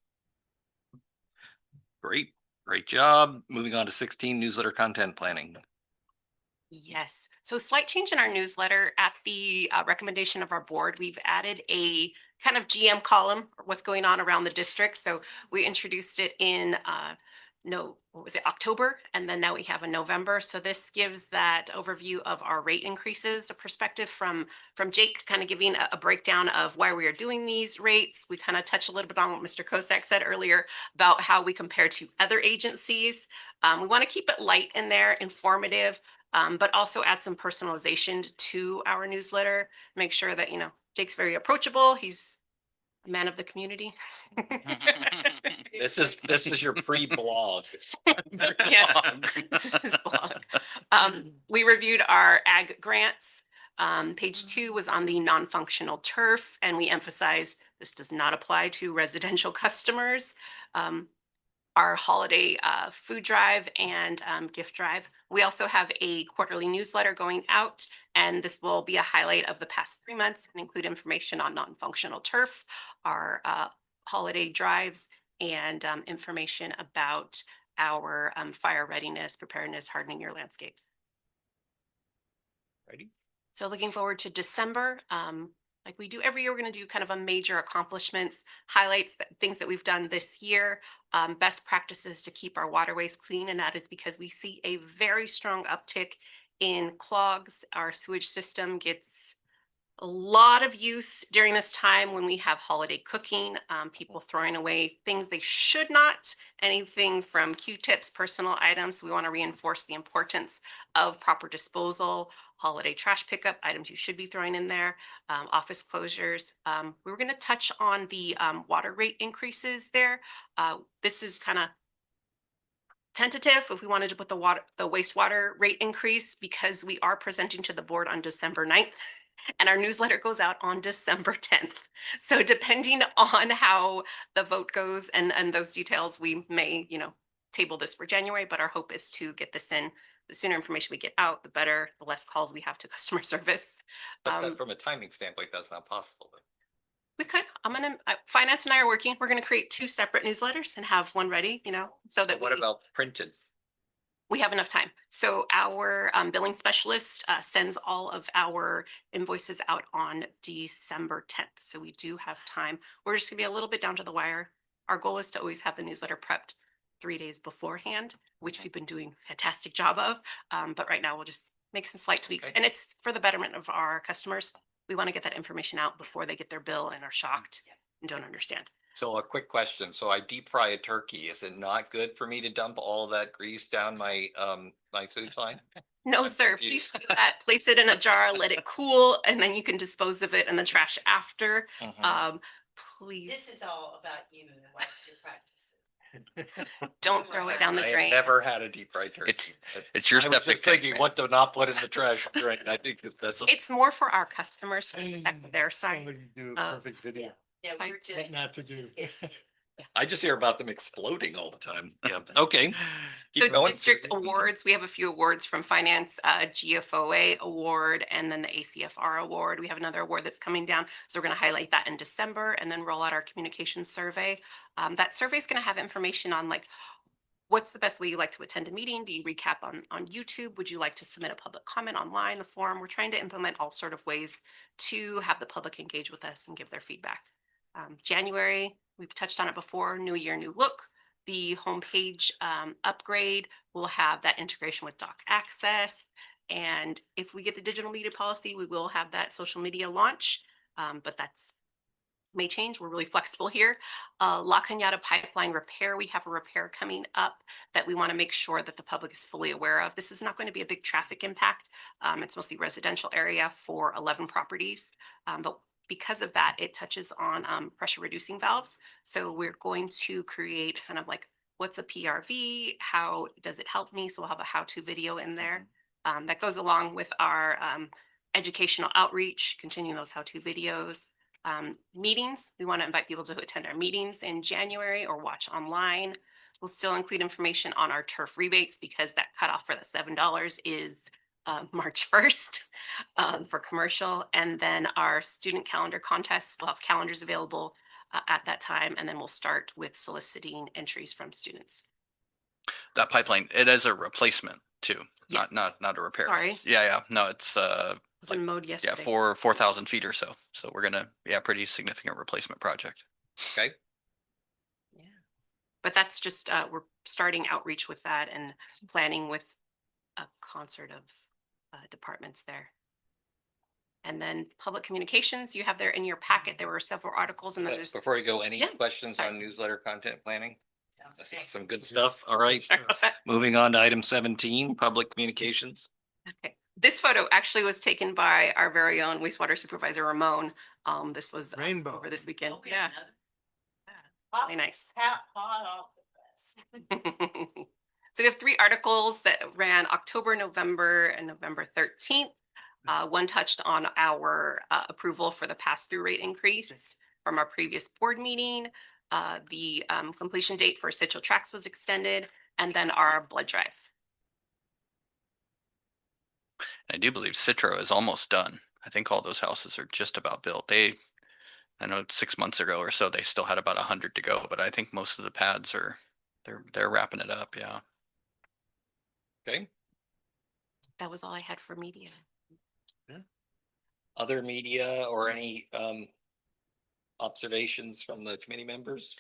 Great job. Moving on to 16, newsletter content planning. Yes. So slight change in our newsletter at the recommendation of our board. We've added a kind of GM column, or what's going on around the district. So we introduced it in October, and then now we have a November. So this gives that overview of our rate increases, a perspective from Jake, kind of giving a breakdown of why we are doing these rates. We kind of touch a little bit on what Mr. Kosak said earlier about how we compare to other agencies. We want to keep it light in there, informative, but also add some personalization to our newsletter. Make sure that, Jake's very approachable. He's a man of the community. This is your pre-blog. Yes, this is blog. We reviewed our ag grants. Page 2 was on the non-functional turf, and we emphasized this does not apply to residential customers. Our holiday food drive and gift drive. We also have a quarterly newsletter going out, and this will be a highlight of the past 3 months and include information on non-functional turf, our holiday drives, and information about our fire readiness, preparedness, hardening your landscapes. Ready? So looking forward to December. Like we do every year, we're going to do kind of a major accomplishments, highlights, things that we've done this year, best practices to keep our waterways clean. And that is because we see a very strong uptick in clogs. Our sewage system gets a lot of use during this time when we have holiday cooking, people throwing away things they should not, anything from Q-tips, personal items. We want to reinforce the importance of proper disposal, holiday trash pickup, items you should be throwing in there, office closures. We were going to touch on the water rate increases there. This is kind of tentative if we wanted to put the wastewater rate increase, because we are presenting to the board on December 9th. And our newsletter goes out on December 10th. So depending on how the vote goes and those details, we may, table this for January, but our hope is to get this in. The sooner information we get out, the better, the less calls we have to customer service. But from a timing standpoint, that's not possible. We could, finance and I are working. We're going to create 2 separate newsletters and have one ready, so that What about printed? we have enough time. So our billing specialist sends all of our invoices out on December 10th. So we do have time. We're just gonna be a little bit down to the wire. Our goal is to always have the newsletter prepped 3 days beforehand, which we've been doing a fantastic job of. But right now we'll just make some slight tweaks, Okay. and it's for the betterment of our customers. We want to get that information out before they get their bill and are shocked and don't understand. So a quick question. So I deep fry a turkey. Is it not good for me to dump all that grease down my my sewage line? No, I'm sir, confused. please do that. Place it in a jar, let it cool, and then you can dispose of it in the trash after. Mhm. Please This is all about you and what's your practices. don't throw it down the I have drain. never had a deep fried turkey. It's your I was septic just thinking tank, what to not put in the trash drain. I think that's. It's more for our customers to protect their side. Only do a Uh, perfect video, Yeah, we're What just. not to do. just kidding. I just hear about them exploding all the time. Yeah, okay. So Keep going. district awards, we have a few awards from finance, GFOA award, and then the ACFR award. We have another award that's coming down. So we're going to highlight that in December and then roll out our communications survey. That survey is going to have information on like, what's the best way you like to attend a meeting? Do you recap on YouTube? Would you like to submit a public comment online, a forum? We're trying to implement all sort of ways to have the public engage with us and give their feedback. January, we've touched on it before, new year, new look. The homepage upgrade will have that integration with Doc Access. And if we get the digital media policy, we will have that social media launch. But that's may change. We're really flexible here. La Cañada pipeline repair. We have a repair coming up that we want to make sure that the public is fully aware of. This is not going to be a big traffic impact. It's mostly residential area for 11 properties. But because of that, it touches on pressure reducing valves. So we're going to create kind of like, what's a PRV? How does it help me? So we'll have a how-to video in there that goes along with our educational outreach, continuing those how-to videos. Meetings, we want to invite people to attend our meetings in January or watch online. We'll still include information on our turf rebates because that cutoff for the $7 is March 1st for commercial. And then our student calendar contests, we'll have calendars available at that time. And then we'll start with soliciting entries from students. That pipeline, it is a replacement too, Yes. not a repair. Sorry. Yeah. No, it's Was in mode yeah, yesterday. 4,000 feet or so. So we're gonna, pretty significant replacement project. Okay, Yeah. But that's just, we're starting outreach with that and planning with a concert of departments there. And then public communications, you have there in your packet, there were several articles and then there's. before you go, any Yeah. questions Sorry. on newsletter content planning? Sounds I see great. some good stuff. All right, Sorry about that. moving on to item 17, public communications. Okay. This photo actually was taken by our very own wastewater supervisor, Ramon. This was Rainbow. over this weekend. Yeah. Really nice. So we have 3 articles that ran October, November, and November 13th. One touched on our approval for the pass-through rate increase from our previous board meeting. The completion date for Citrus Tracks was extended, and then our blood drive. I do believe Citro is almost done. I think all those houses are just about built. I know 6 months ago or so, they still had about 100 to go, but I think most of the pads they're wrapping it up. Yeah. Okay, That was all I had for media. other media or any observations from the committee members?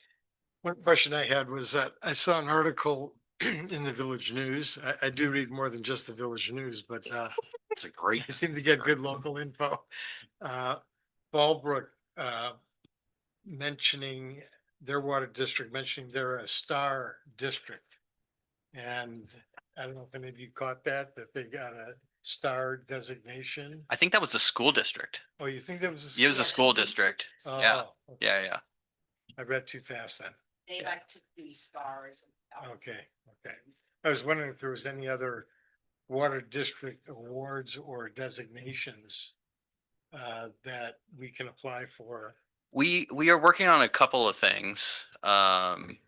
One question I had was that I saw an article in the Village News. I do read more than just the Village News, but It's a great. I seem to get good local info. Fallbrook mentioning their water district, mentioning they're a star district. And I don't know if any of you caught that they got a star designation. I think that was the school district. Oh, you think that was? It was a school district. Yeah. Oh, okay. Yeah. I read too fast then. They like to do stars. Okay. I was wondering if there was any other water district awards or designations that we can apply for. We are working on a couple of things. One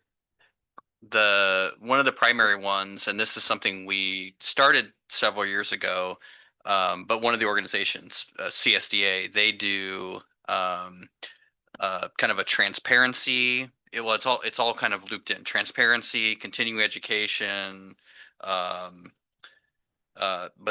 of the primary ones, and this is something we started several years ago, but one of the organizations, CSDA, they do kind of a transparency. It's all kind of looped in: transparency, continuing education, but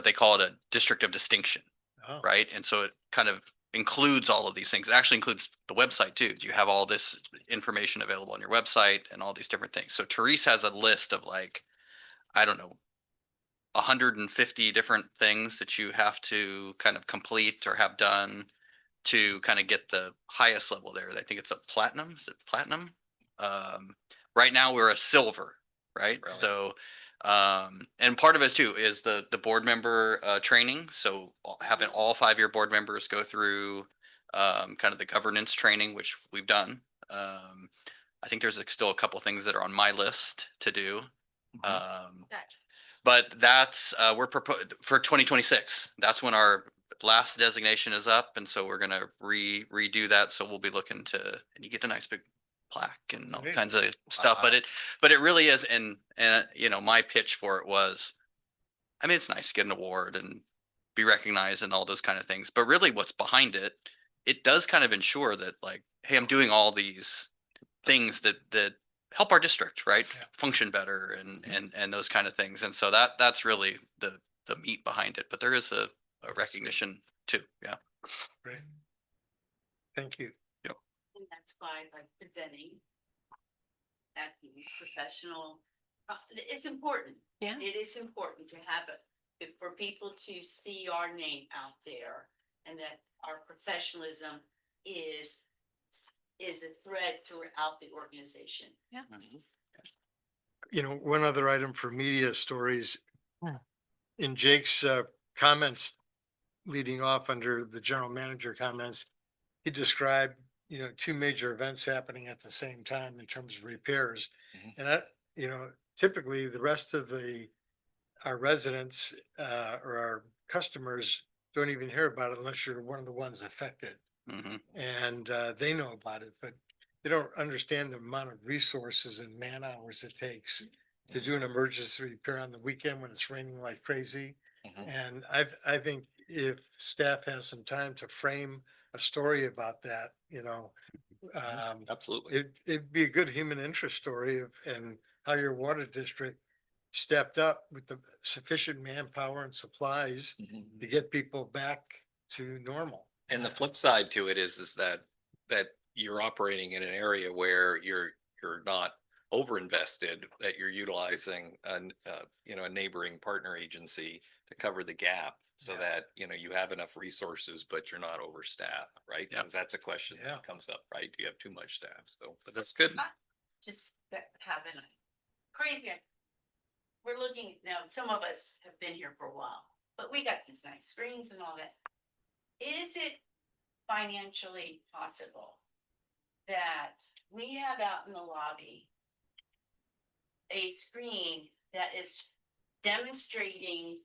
they call it a district of distinction, Oh, right? And so it kind of includes all of these things. It actually includes the website too. You have all this information available on your website and all these different things. So Therese has a list of like, I don't know, 150 different things that you have to kind of complete or have done to kind of get the highest level there. I think it's a platinum. Is it platinum? Right now we're a silver, right? Really? So, and part of it too is the board member training. So having all 5-year board members go through kind of the governance training, which we've done. I think there's still a couple things that are on my list to do. Gotcha. But that's we're proposed for 2026. That's when our last designation is up, and so we're gonna redo that. So we'll be looking to, and you get a nice big plaque and all Great. kinds of stuff. But it really is, and you know, my pitch for it was, I mean, it's nice to get an award and be recognized and all those kind of things. But really, what's behind it, it does kind of ensure that, like, hey, I'm doing all these things that help our district, right, Yeah. function better and those kind of things. And so that's really the meat behind it. But there is a recognition too. Yeah. great. Thank you. And that's by like presenting activities, professional, it's important. Yeah. It is important to have for people to see our name out there and that our professionalism is a thread throughout the organization. You know, one other item for media stories. In Jake's comments leading off under the general manager comments, he described, you know, two major events happening at the same time in terms of repairs. Mhm. And you know, typically the rest of our residents or our customers don't even hear about it unless you're one of the ones affected. Mhm. And they know about it, but they don't understand the amount of resources and man hours it takes to do an emergency repair on the weekend when it's raining like crazy. Mhm. And I think if staff has some time to frame a story about that, you know, Absolutely. it'd be a good human interest story and how your water district stepped up with the sufficient manpower and supplies Mhm. to get people back to normal. And the flip side to it is that you're operating in an area where you're not over invested, that you're utilizing you know, a neighboring partner agency to cover the gap so Yeah. that, you know, you have enough resources, but you're not overstaffed, right? Yeah. Because that's a question Yeah. that comes up, right? Do you have too much staff? So, but that's good. Just having a crazy. We're looking now, some of us have been here for a while, but we got these nice screens and all that. Is it financially possible that we have out in the lobby a screen that is demonstrating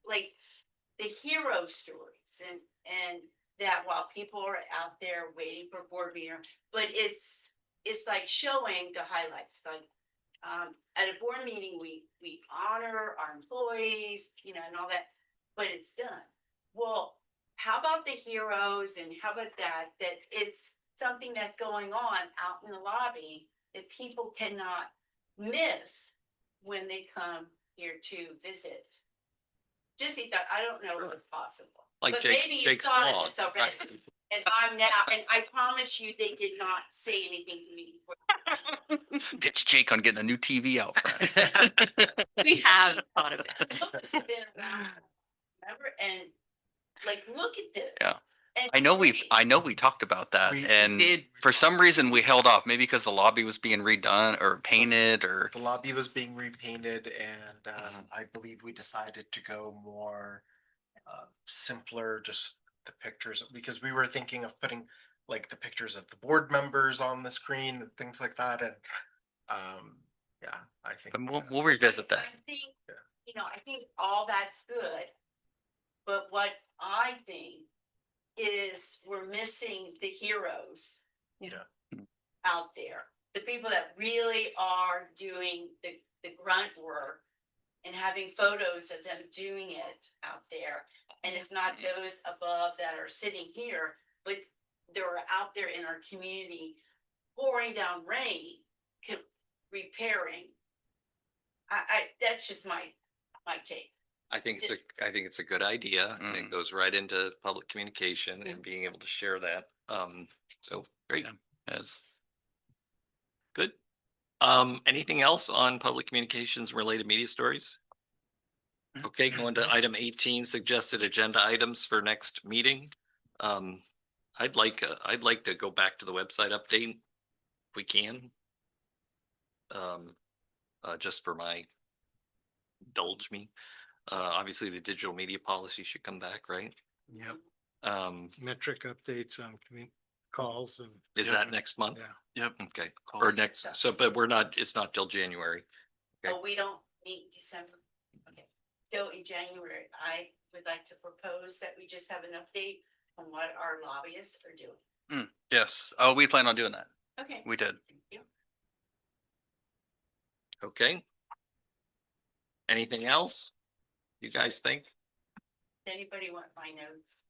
like the hero stories and that while people are out there waiting for board meeting, but it's like showing the highlights, like at a board meeting, we honor our employees, you know, and all that, but it's done. Well, how about the heroes and how about that it's something that's going on out in the lobby that people cannot miss when they come here to visit? Just thought, I don't know if it's possible. Like But Jake- maybe you Jake's thought of blog. this already. And I'm now, and I promise you, they did not say anything to me. Pitch Jake on getting a new TV out front. We have thought of it. It's been around, remember, and like, look at this. Yeah. And I know it's great. I know we talked about that We and did. for some reason we held off, maybe because the lobby was being redone or painted or. The lobby was being repainted and Mhm. I believe we decided to go more simpler, just the pictures, because we were thinking of putting like the pictures of the board members on the screen and things like that. And yeah, I think. But we'll revisit that. I think, you know, I think all that's good. But what I think is we're missing the heroes. Yeah. Out there, the people that really are doing the grunt work and having photos of them doing it out there. And it's not those above that are sitting here, but they're out there in our community pouring down rain, repairing. That's just my take. I think it's a good idea and it Mm. goes right into public communication and being able to share that. So great. Yeah. Yes. Good. Anything else on public communications related media stories? Okay, going to item 18, suggested agenda items for next meeting. I'd like to go back to the website update if we can. Just for indulge me. Obviously the digital media policy should come back, right? Yep. Metric updates on calls and. Is that next month? Yeah. Yep. Okay, or next, so, but it's not till January. Okay. Oh, we don't meet December. Okay, so in January, I would like to propose that we just have an update on what our lobbyists are doing. Yes. Oh, we plan on doing that. Okay. We did. Okay. Anything else? You guys think? Anybody want my notes?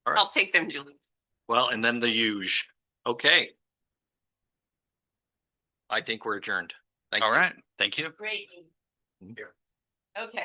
I'll take them, Julie. Well, and then the huge. Okay. I think we're adjourned. Thank All you. right. Thank you. Great. Mhm. Okay.